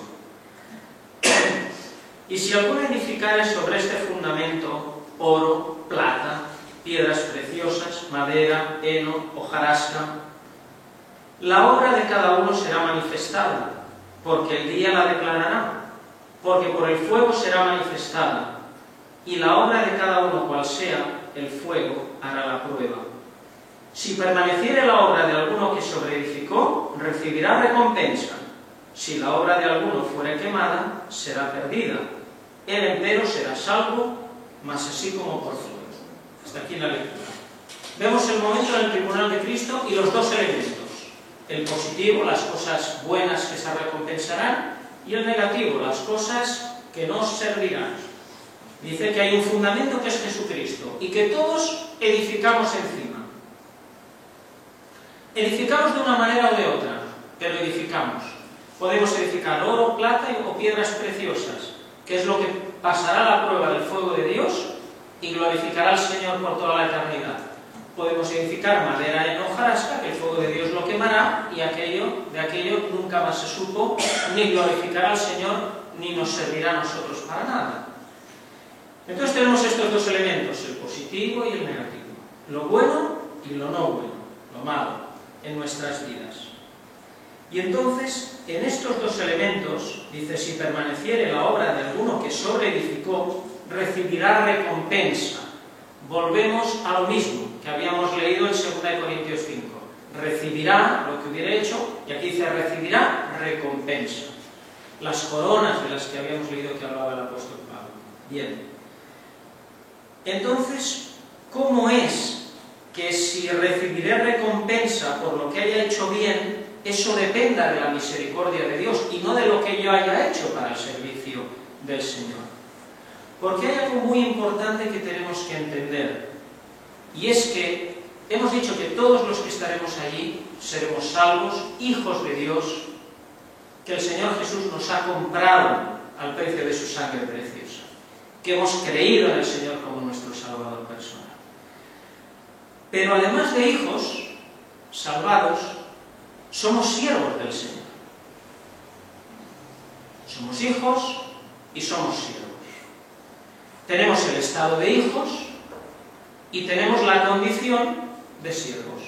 Y si alguno edificare sobre este fundamento oro, plata, piedras preciosas, madera, heno, hojarasca, la obra de cada uno será manifestada, porque el día la declarará, porque por el fuego será manifestada, y la obra de cada uno cual sea, el fuego hará la prueba. Si permaneciere la obra de alguno que sobreedificó, recibirá recompensa. Si la obra de alguno fuere quemada, será perdida. Él empero será salvo, mas así como por fuego. Hasta aquí la lectura. Vemos el momento del tribunal de Cristo y los dos elementos. El positivo, las cosas buenas que se recompensarán, y el negativo, las cosas que no servirán. Dice que hay un fundamento que es Jesucristo y que todos edificamos encima. Edificamos de una manera o de otra, pero edificamos. Podemos edificar oro, plata o piedras preciosas, que es lo que pasará la prueba del fuego de Dios y glorificará al Señor por toda la eternidad. Podemos edificar madera en hojarasca, que el fuego de Dios lo quemará, y de aquello nunca más se supo, ni glorificará al Señor, ni nos servirá a nosotros para nada. Entonces tenemos estos dos elementos, el positivo y el negativo. Lo bueno y lo no bueno, lo malo, en nuestras vidas. Y entonces, en estos dos elementos, dice, si permaneciere la obra de alguno que sobreedificó, recibirá recompensa. Volvemos a lo mismo que habíamos leído en 2 Corintios 5. Recibirá lo que hubiera hecho, y aquí dice, recibirá recompensa. Las coronas de las que habíamos leído que hablaba el apóstol Pablo. Bien. Entonces, ¿cómo es que si recibiré recompensa por lo que haya hecho bien, eso dependa de la misericordia de Dios y no de lo que yo haya hecho para el servicio del Señor? Porque hay algo muy importante que tenemos que entender, y es que hemos dicho que todos los que estaremos allí seremos salvos, hijos de Dios, que el Señor Jesús nos ha comprado al precio de su sangre preciosa, que hemos creído en el Señor como nuestro Salvador personal. Pero además de hijos salvados, somos siervos del Señor. Somos hijos y somos siervos. Tenemos el estado de hijos y tenemos la condición de siervos.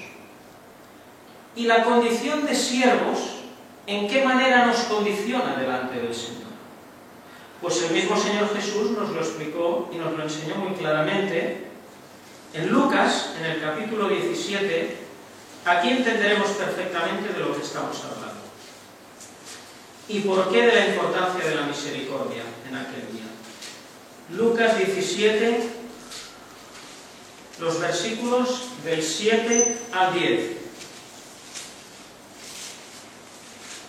Y la condición de siervos, ¿en qué manera nos condiciona delante del Señor? Pues el mismo Señor Jesús nos lo explicó y nos lo enseñó muy claramente. En Lucas, en el capítulo 17, aquí entenderemos perfectamente de lo que estamos hablando. ¿Y por qué de la importancia de la misericordia en aquel día? Lucas 17, los versículos del 7 al 10.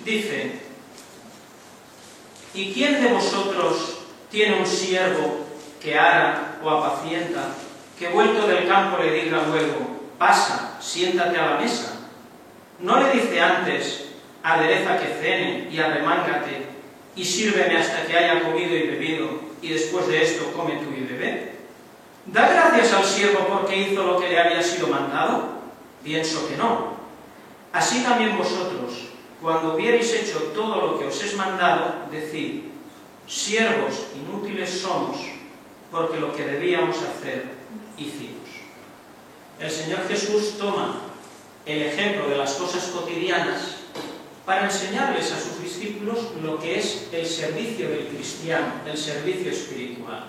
Dice, ¿y quién de vosotros tiene un siervo que ara o apacienta, que vuelto del campo le diga luego, pasa, siéntate a la mesa? ¿No le dice antes, adereza que cene y arremángate, y sírveme hasta que haya comido y bebido, y después de esto come tú y bebé? ¿Da gracias al siervo porque hizo lo que le había sido mandado? Pienso que no. Así también vosotros, cuando hubierais hecho todo lo que os es mandado, decid, siervos inútiles somos, porque lo que debíamos hacer, hicimos. El Señor Jesús toma el ejemplo de las cosas cotidianas para enseñarles a sus discípulos lo que es el servicio del cristiano, el servicio espiritual.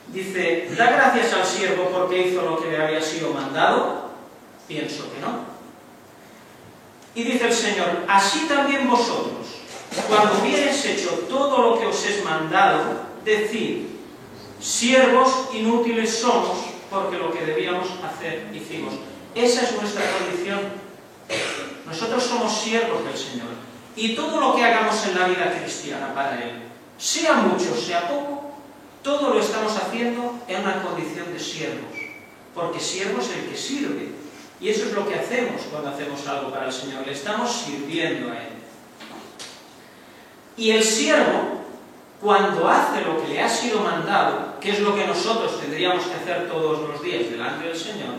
Dice, ¿da gracias al siervo porque hizo lo que le había sido mandado? Pienso que no. Y dice el Señor, así también vosotros, cuando hubierais hecho todo lo que os es mandado, decid, siervos inútiles somos, porque lo que debíamos hacer, hicimos. Esa es nuestra condición. Nosotros somos siervos del Señor. Y todo lo que hagamos en la vida cristiana para Él, sea mucho, sea poco, todo lo estamos haciendo en una condición de siervos. Porque siervo es el que sirve. Y eso es lo que hacemos cuando hacemos algo para el Señor. Le estamos sirviendo a Él. Y el siervo, cuando hace lo que le ha sido mandado, que es lo que nosotros tendríamos que hacer todos los días delante del Señor,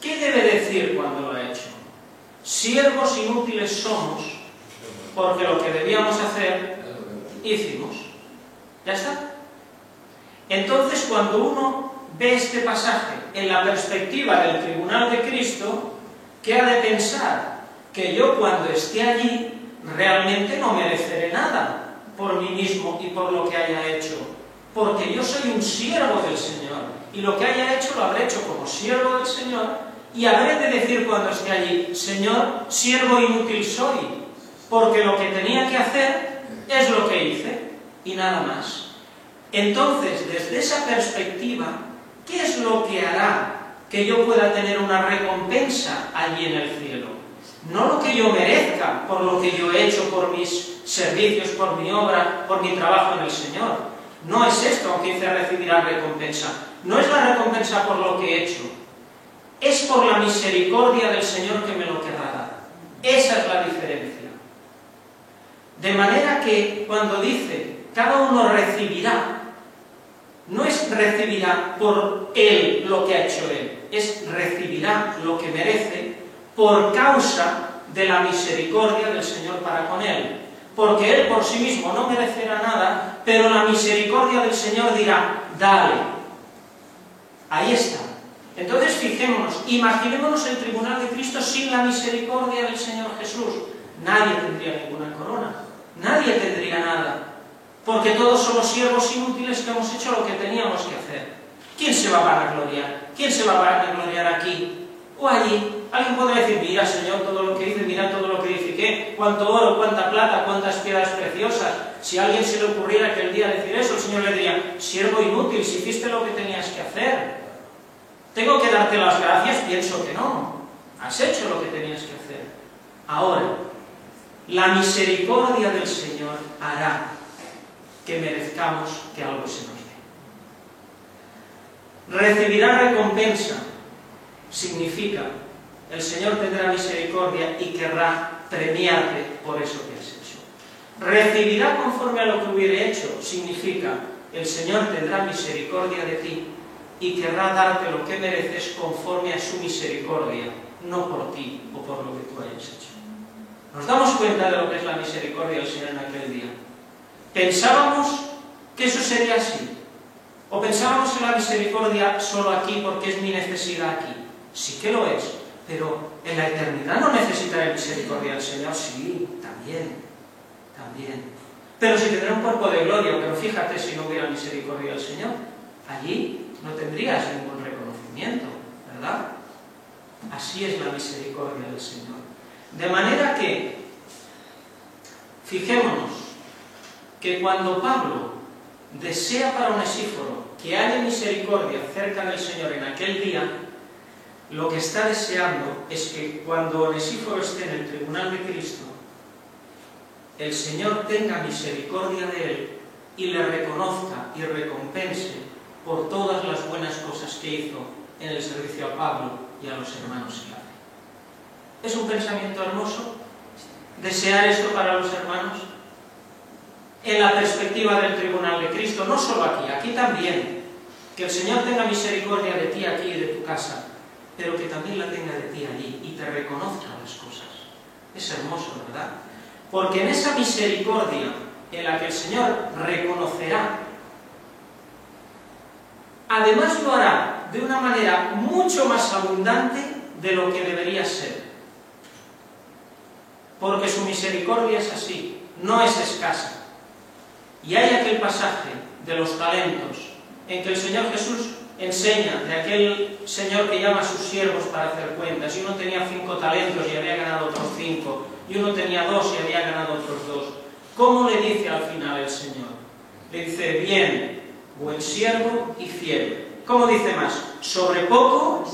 ¿qué debe decir cuando lo ha hecho? Siervos inútiles somos, porque lo que debíamos hacer, hicimos. ¿Ya está? Entonces, cuando uno ve este pasaje en la perspectiva del tribunal de Cristo, ¿qué ha de pensar? Que yo cuando esté allí realmente no mereceré nada por mí mismo y por lo que haya hecho, porque yo soy un siervo del Señor y lo que haya hecho lo habré hecho como siervo del Señor Y habré de decir cuando esté allí, Señor, siervo inútil soy, porque lo que tenía que hacer es lo que hice, y nada más. Entonces, desde esa perspectiva, ¿qué es lo que hará que yo pueda tener una recompensa allí en el cielo? No lo que yo merezca por lo que yo he hecho, por mis servicios, por mi obra, por mi trabajo en el Señor. No es esto, aunque dice recibirá recompensa. No es la recompensa por lo que he hecho. Es por la misericordia del Señor que me lo querrá dar. Esa es la diferencia. De manera que cuando dice, cada uno recibirá, no es recibirá por él lo que ha hecho él, es recibirá lo que merece por causa de la misericordia del Señor para con él. Porque él por sí mismo no merecerá nada, pero la misericordia del Señor dirá, dale. Ahí está. Entonces fijémonos, imaginémonos el tribunal de Cristo sin la misericordia del Señor Jesús. Nadie tendría ninguna corona, nadie tendría nada, porque todos somos siervos inútiles que hemos hecho lo que teníamos que hacer. ¿Quién se va a vanagloriar? ¿Quién se va a vanagloriar aquí o allí? Alguien podrá decir, mira Señor todo lo que hice, mira todo lo que edifiqué, cuánto oro, cuánta plata, cuántas piedras preciosas. Si a alguien se le ocurriera aquel día decir eso, el Señor le diría, siervo inútil, si hiciste lo que tenías que hacer. ¿Tengo que darte las gracias? Pienso que no. Has hecho lo que tenías que hacer. Ahora, la misericordia del Señor hará que merezcamos que algo se nos dé. Recibirá recompensa significa el Señor tendrá misericordia y querrá premiarte por eso que has hecho. Recibirá conforme a lo que hubiere hecho significa el Señor tendrá misericordia de ti y querrá darte lo que mereces conforme a su misericordia, no por ti o por lo que tú hayas hecho. ¿Nos damos cuenta de lo que es la misericordia del Señor en aquel día? ¿Pensábamos que eso sería así? ¿O pensábamos en la misericordia solo aquí porque es mi necesidad aquí? Sí que lo es, pero en la eternidad no necesitaré misericordia del Señor. Sí, también. Pero si tendré un cuerpo de gloria, pero fíjate si no hubiera misericordia del Señor, allí no tendrías ningún reconocimiento, ¿verdad? Así es la misericordia del Señor. De manera que, fijémonos, que cuando Pablo desea para Onesíforo que haya misericordia cerca del Señor en aquel día, lo que está deseando es que cuando Onesíforo esté en el tribunal de Cristo, el Señor tenga misericordia de él y le reconozca y recompense por todas las buenas cosas que hizo en el servicio a Pablo y a los hermanos en la fe. ¿Es un pensamiento hermoso desear esto para los hermanos? En la perspectiva del tribunal de Cristo, no solo aquí, aquí también. Que el Señor tenga misericordia de ti aquí y de tu casa, pero que también la tenga de ti allí y te reconozca las cosas. Es hermoso, ¿verdad? Porque en esa misericordia en la que el Señor reconocerá, además lo hará de una manera mucho más abundante de lo que debería ser. Porque su misericordia es así, no es escasa. Y hay aquel pasaje de los talentos en que el Señor Jesús enseña de aquel Señor que llama a sus siervos para hacer cuentas, y uno tenía 5 talentos y había ganado otros 5, y uno tenía 2 y había ganado otros 2. ¿Cómo le dice al final el Señor? Le dice, bien, buen siervo y fiel. ¿Cómo dice más? Sobre poco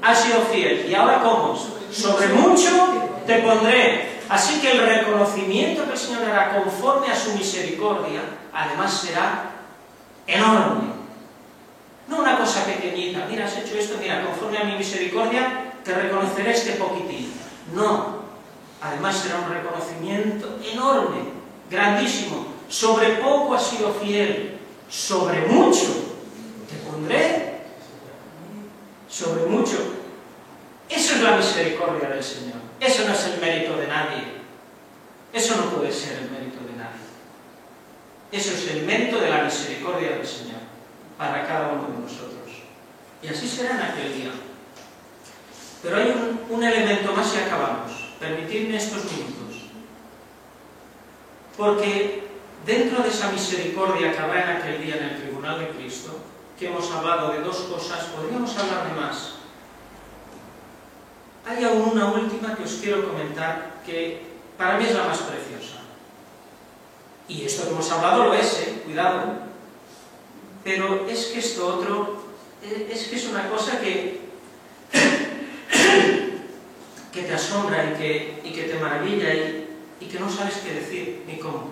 has sido fiel. ¿Y ahora cómo? Sobre mucho te pondré. Así que el reconocimiento que el Señor hará conforme a su misericordia, además será enorme. No una cosa pequeñita, mira, has hecho esto, mira, conforme a mi misericordia te reconoceré este poquitín. No, además será un reconocimiento enorme, grandísimo. Sobre poco has sido fiel, sobre mucho te pondré. Sobre mucho. Eso es la misericordia del Señor. Eso no es el mérito de nadie. Eso no puede ser el mérito de nadie. Eso es el mérito de la misericordia del Señor para cada uno de nosotros. Y así será en aquel día. Pero hay un elemento más y acabamos. Permitidme estos minutos. Porque dentro de esa misericordia que habrá en aquel día en el tribunal de Cristo, que hemos hablado de 2 cosas, podríamos hablar de más. hay aún una última que os quiero comentar, que para mí es la más preciosa. Y esto que hemos hablado lo es, cuidado. Pero es que esto otro, es que es una cosa que te asombra y que te maravilla y que no sabes qué decir ni cómo.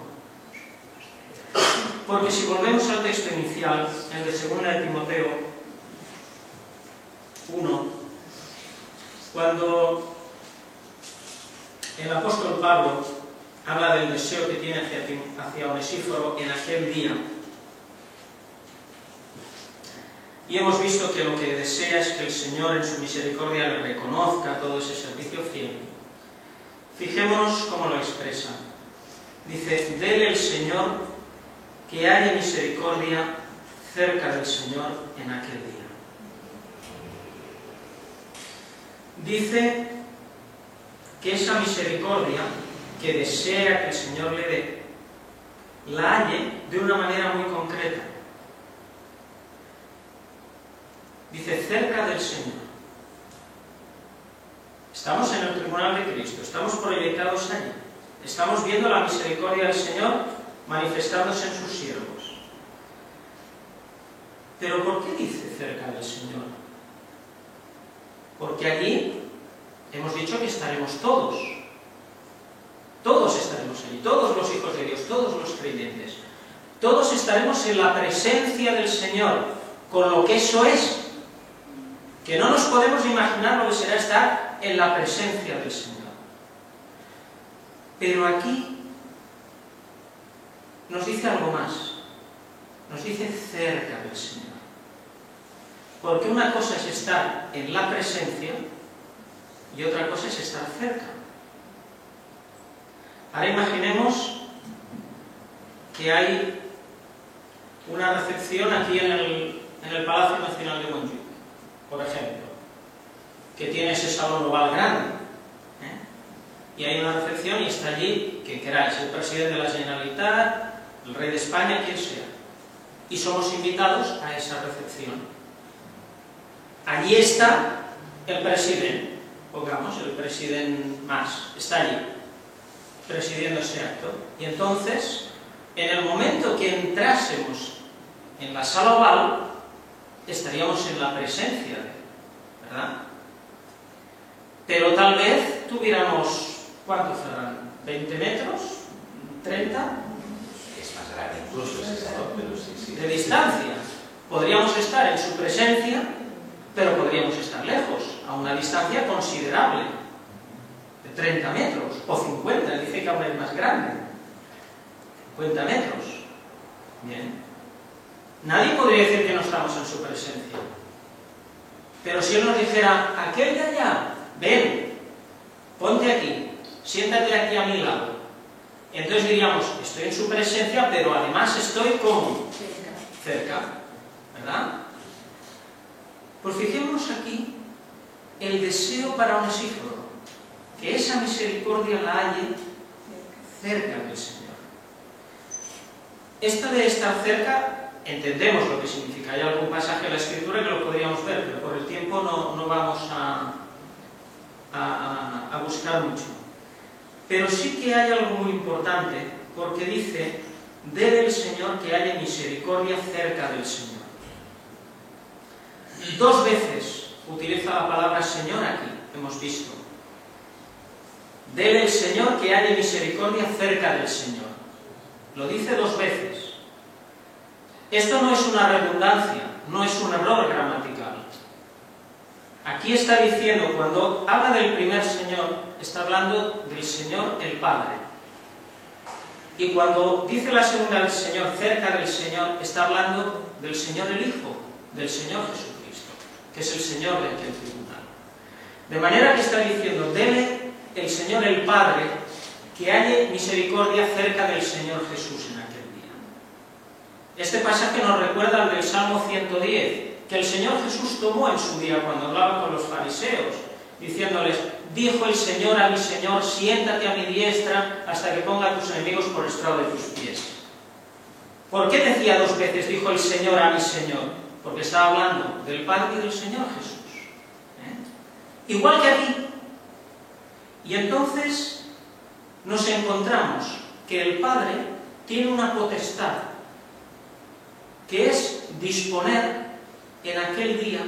Porque si volvemos al texto inicial, el de 2 de Timoteo 1, cuando el apóstol Pablo habla del deseo que tiene hacia Onesíforo en aquel día, y hemos visto que lo que desea es que el Señor en su misericordia le reconozca todo ese servicio fiel. Fijémonos cómo lo expresa. Dice, dele el Señor que haya misericordia cerca del Señor en aquel día. Dice que esa misericordia que desea que el Señor le dé, la halle de una manera muy concreta. Dice, cerca del Señor. Estamos en el tribunal de Cristo, estamos proyectados allí. Estamos viendo la misericordia del Señor manifestándose en sus siervos. Pero ¿por qué dice cerca del Señor? Porque allí hemos dicho que estaremos todos. Todos estaremos allí, todos los hijos de Dios, todos los creyentes. Todos estaremos en la presencia del Señor, con lo que eso es. Que no nos podemos imaginar lo que será estar en la presencia del Señor. Pero aquí nos dice algo más. Nos dice cerca del Señor. Porque una cosa es estar en la presencia y otra cosa es estar cerca. Ahora imaginemos que hay una recepción aquí en el Palacio Nacional de Montjuic, por ejemplo, que tiene ese salón oval grande, y hay una recepción y está allí, quien queráis, el presidente de la Generalitat, el rey de España, quien sea, y somos invitados a esa recepción. Allí está el presidente, pongamos, el presidente Mas, está allí, presidiendo ese acto, y entonces, en el momento que entrásemos en la sala oval, estaríamos en la presencia de él, ¿verdad? Pero tal vez tuviéramos, ¿cuánto serán? ¿20 metros? ¿30? Es más grande incluso ese salón, pero sí. De distancia. Podríamos estar en su presencia, pero podríamos estar lejos, a una distancia considerable, de 30 metros, o 50, él dice que aún es más grande. 50 metros. Bien. Nadie podría decir que no estamos en su presencia. Pero si él nos dijera, aquel de allá, ven, ponte aquí, siéntate aquí a mi lado. Entonces diríamos, estoy en su presencia, pero además estoy como cerca, ¿verdad? Pues fijémonos aquí el deseo para Onesíforo, que esa misericordia la halle cerca del Señor. Esto de estar cerca, entendemos lo que significa. Hay algún pasaje de la Escritura que lo podríamos ver, pero por el tiempo no vamos a buscar mucho. Pero sí que hay algo muy importante, porque dice, debe el Señor que haya misericordia cerca del Señor. 2 veces utiliza la palabra Señor aquí, hemos visto. Debe el Señor que haya misericordia cerca del Señor. Lo dice 2 veces. Esto no es una redundancia, no es un error gramatical. Aquí está diciendo, cuando habla del primer Señor, está hablando del Señor el Padre. Y cuando dice la segunda del Señor, cerca del Señor, está hablando del Señor el Hijo, del Señor Jesucristo, que es el Señor de aquel tribunal. De manera que está diciendo, dele el Señor el Padre que haya misericordia cerca del Señor Jesús en aquel día. Este pasaje nos recuerda al del Salmo 110, que el Señor Jesús tomó en su día cuando hablaba con los fariseos, diciéndoles, dijo el Señor a mi Señor, siéntate a mi diestra hasta que ponga a tus enemigos por estrado de tus pies. ¿Por qué decía 2 veces, dijo el Señor a mi Señor? Porque estaba hablando del Padre y del Señor Jesús. Igual que aquí, Y entonces nos encontramos que el Padre tiene una potestad, que es disponer en aquel día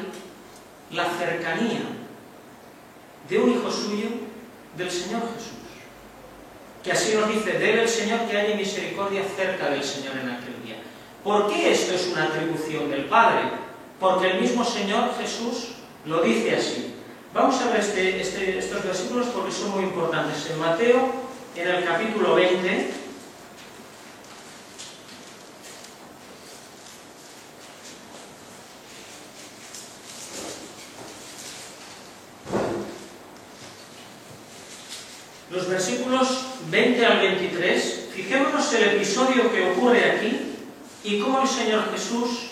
la cercanía de un hijo suyo, del Señor Jesús. Que así nos dice, debe el Señor que haya misericordia cerca del Señor en aquel día. ¿Por qué esto es una atribución del Padre? Porque el mismo Señor Jesús lo dice así. Vamos a ver estos versículos porque son muy importantes. En Mateo, en el capítulo 20, los versículos 20 al 23, fijémonos el episodio que ocurre aquí y cómo el Señor Jesús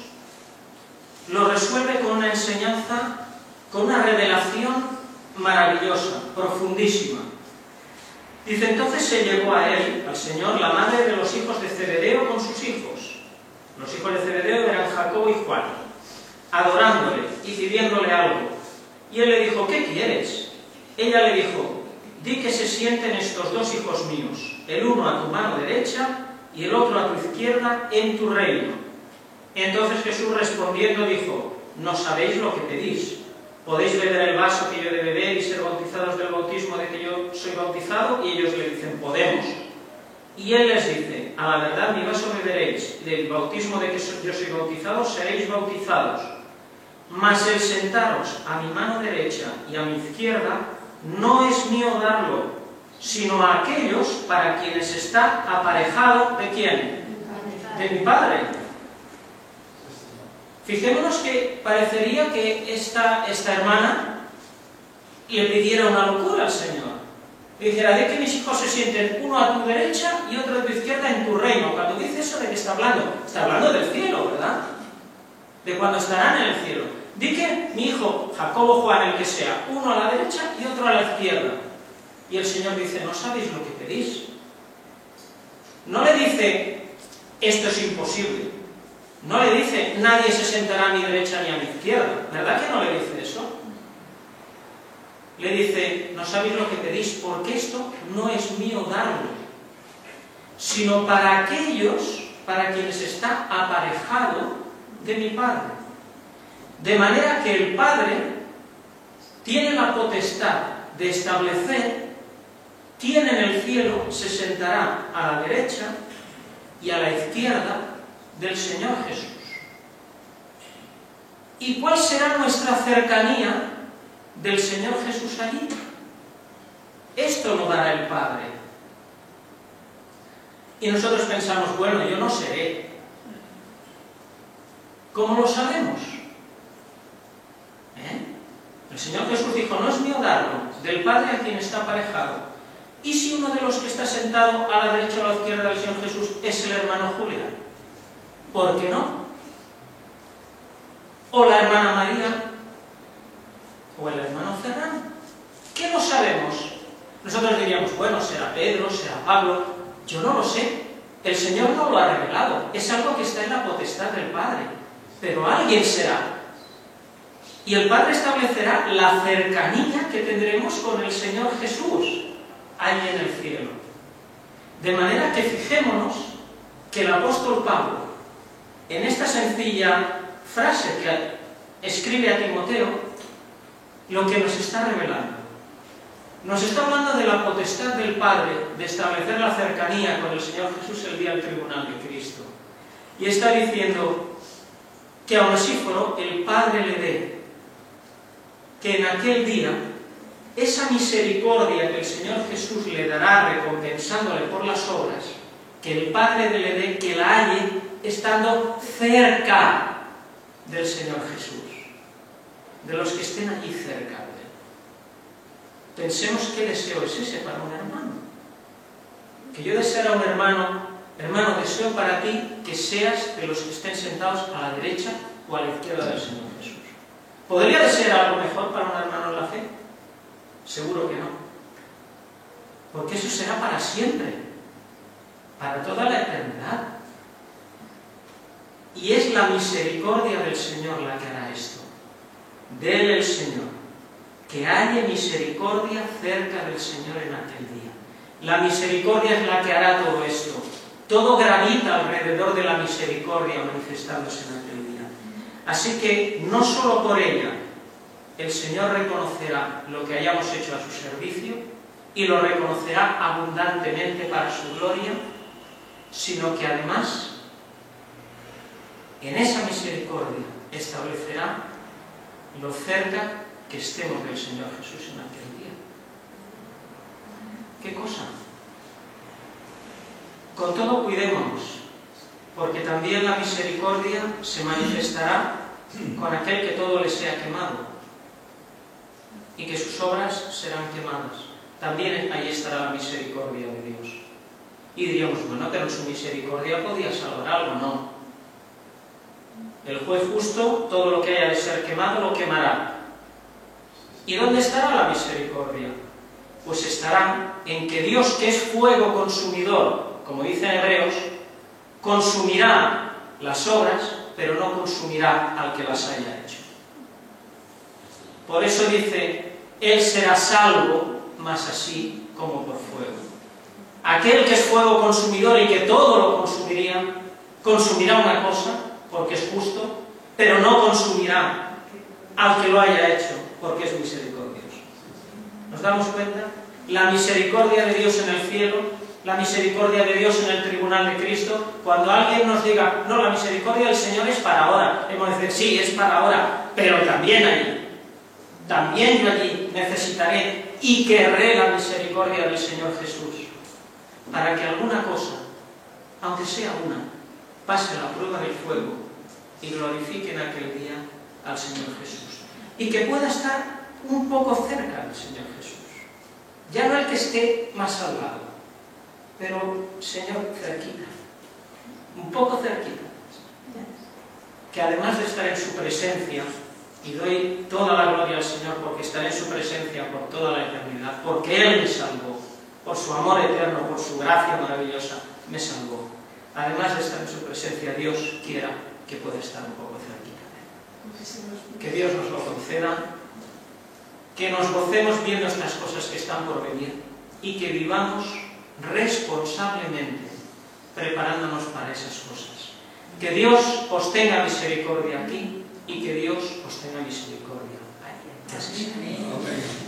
lo resuelve con una enseñanza, con una revelación maravillosa, profundísima. Dice, entonces se llegó a él, al Señor, la madre de los hijos de Zebedeo con sus hijos. Los hijos de Zebedeo eran Jacobo y Juan, adorándole y pidiéndole algo. Y él le dijo, ¿qué quieres? Ella le dijo, di que se sienten estos dos hijos míos, el uno a tu mano derecha y el otro a tu izquierda en tu reino. Entonces Jesús respondiendo dijo, no sabéis lo que pedís. ¿Podéis beber el vaso que yo he de beber y ser bautizados del bautismo de que yo soy bautizado? Y ellos le dicen, podemos. Y él les dice, a la verdad mi vaso beberéis, y del bautismo de que yo soy bautizado seréis bautizados. Mas el sentaros a mi mano derecha y a mi izquierda no es mío darlo, sino a aquellos para quienes está aparejado, ¿de quién? De mi Padre. Fijémonos que parecería que esta hermana le pidiera una locura al Señor. Le dijera, de que mis hijos se sienten uno a tu derecha y otro a tu izquierda en tu reino. Cuando dice eso, ¿de qué está hablando? Está hablando del cielo, ¿verdad? De cuando estarán en el cielo. Di que mi hijo, Jacobo, Juan, el que sea, uno a la derecha y otro a la izquierda. Y el Señor dice, no sabéis lo que pedís. No le dice, esto es imposible. No le dice, nadie se sentará a mi derecha ni a mi izquierda. ¿Verdad que no le dice eso? Le dice, no sabéis lo que pedís, porque esto no es mío darlo, sino para aquellos, para quienes está aparejado de mi Padre. De manera que el Padre tiene la potestad de establecer quién en el cielo se sentará a la derecha y a la izquierda del Señor Jesús. ¿Y cuál será nuestra cercanía del Señor Jesús allí? Esto lo dará el Padre. Y nosotros pensamos, bueno, yo no seré. ¿Cómo lo sabemos? El Señor Jesús dijo, no es mío darlo, del Padre a quien está aparejado. ¿Y si uno de los que está sentado a la derecha o a la izquierda del Señor Jesús es el hermano Julián? ¿Por qué no? ¿O la hermana María? ¿O el hermano Ferran? ¿Qué no sabemos? Nosotros diríamos, bueno, será Pedro, será Pablo. Yo no lo sé. El Señor no lo ha revelado. Es algo que está en la potestad del Padre. Pero alguien será. Y el Padre establecerá la cercanía que tendremos con el Señor Jesús allí en el cielo. De manera que fijémonos que el apóstol Pablo, en esta sencilla frase que escribe a Timoteo, lo que nos está revelando. Nos está hablando de la potestad del Padre de establecer la cercanía con el Señor Jesús el día del tribunal de Cristo. Y está diciendo que a Onesíforo el Padre le dé, que en aquel día esa misericordia que el Señor Jesús le dará recompensándole por las obras, que el Padre le dé, que la halle estando cerca del Señor Jesús, de los que estén allí cerca de Él. Pensemos qué deseo es ese para un hermano. Que yo deseara a un hermano, deseo para ti que seas de los que estén sentados a la derecha o a la izquierda del Señor Jesús. ¿Podría desear algo mejor para un hermano en la fe? Seguro que no. Porque eso será para siempre, para toda la eternidad. Y es la misericordia del Señor la que hará esto. Dele el Señor que haya misericordia cerca del Señor en aquel día. La misericordia es la que hará todo esto. Todo gravita alrededor de la misericordia manifestándose en aquel día. Así que no solo por ella el Señor reconocerá lo que hayamos hecho a su servicio y lo reconocerá abundantemente para su gloria, sino que además en esa misericordia establecerá lo cerca que estemos del Señor Jesús en aquel día. ¿Qué cosa? Con todo cuidémonos, porque también la misericordia se manifestará con aquel que todo le sea quemado y que sus obras serán quemadas. También ahí estará la misericordia de Dios. Y diríamos, bueno, pero en su misericordia podía salvar algo. No. El juez justo, todo lo que haya de ser quemado, lo quemará. ¿Y dónde estará la misericordia? Pues estará en que Dios, que es fuego consumidor, como dice en Hebreos, consumirá las obras, pero no consumirá al que las haya hecho. Por eso dice, Él será salvo, mas así como por fuego. Aquel que es fuego consumidor y que todo lo consumiría, consumirá una cosa, porque es justo, pero no consumirá al que lo haya hecho, porque es misericordioso. ¿Nos damos cuenta? La misericordia de Dios en el cielo, la misericordia de Dios en el tribunal de Cristo. Cuando alguien nos diga, no, la misericordia del Señor es para ahora, hemos de decir, sí, es para ahora, pero también allí, también yo allí necesitaré y querré la misericordia del Señor Jesús, para que alguna cosa, aunque sea una, pase la prueba del fuego y glorifique en aquel día al Señor Jesús. Y que pueda estar un poco cerca del Señor Jesús. Ya no el que esté más al lado, pero, Señor, cerquita. Un poco cerquita. Que además de estar en su presencia, y doy toda la gloria al Señor porque estaré en su presencia por toda la eternidad, porque Él me salvó, por su amor eterno, por su gracia maravillosa, me salvó. Además de estar en su presencia, Dios quiera que pueda estar un poco cerquita. Que Dios nos lo conceda, que nos gocemos viendo estas cosas que están por venir y que vivamos responsablemente preparándonos para esas cosas. Que Dios os tenga misericordia aquí y que Dios os tenga misericordia allí. Que así sea.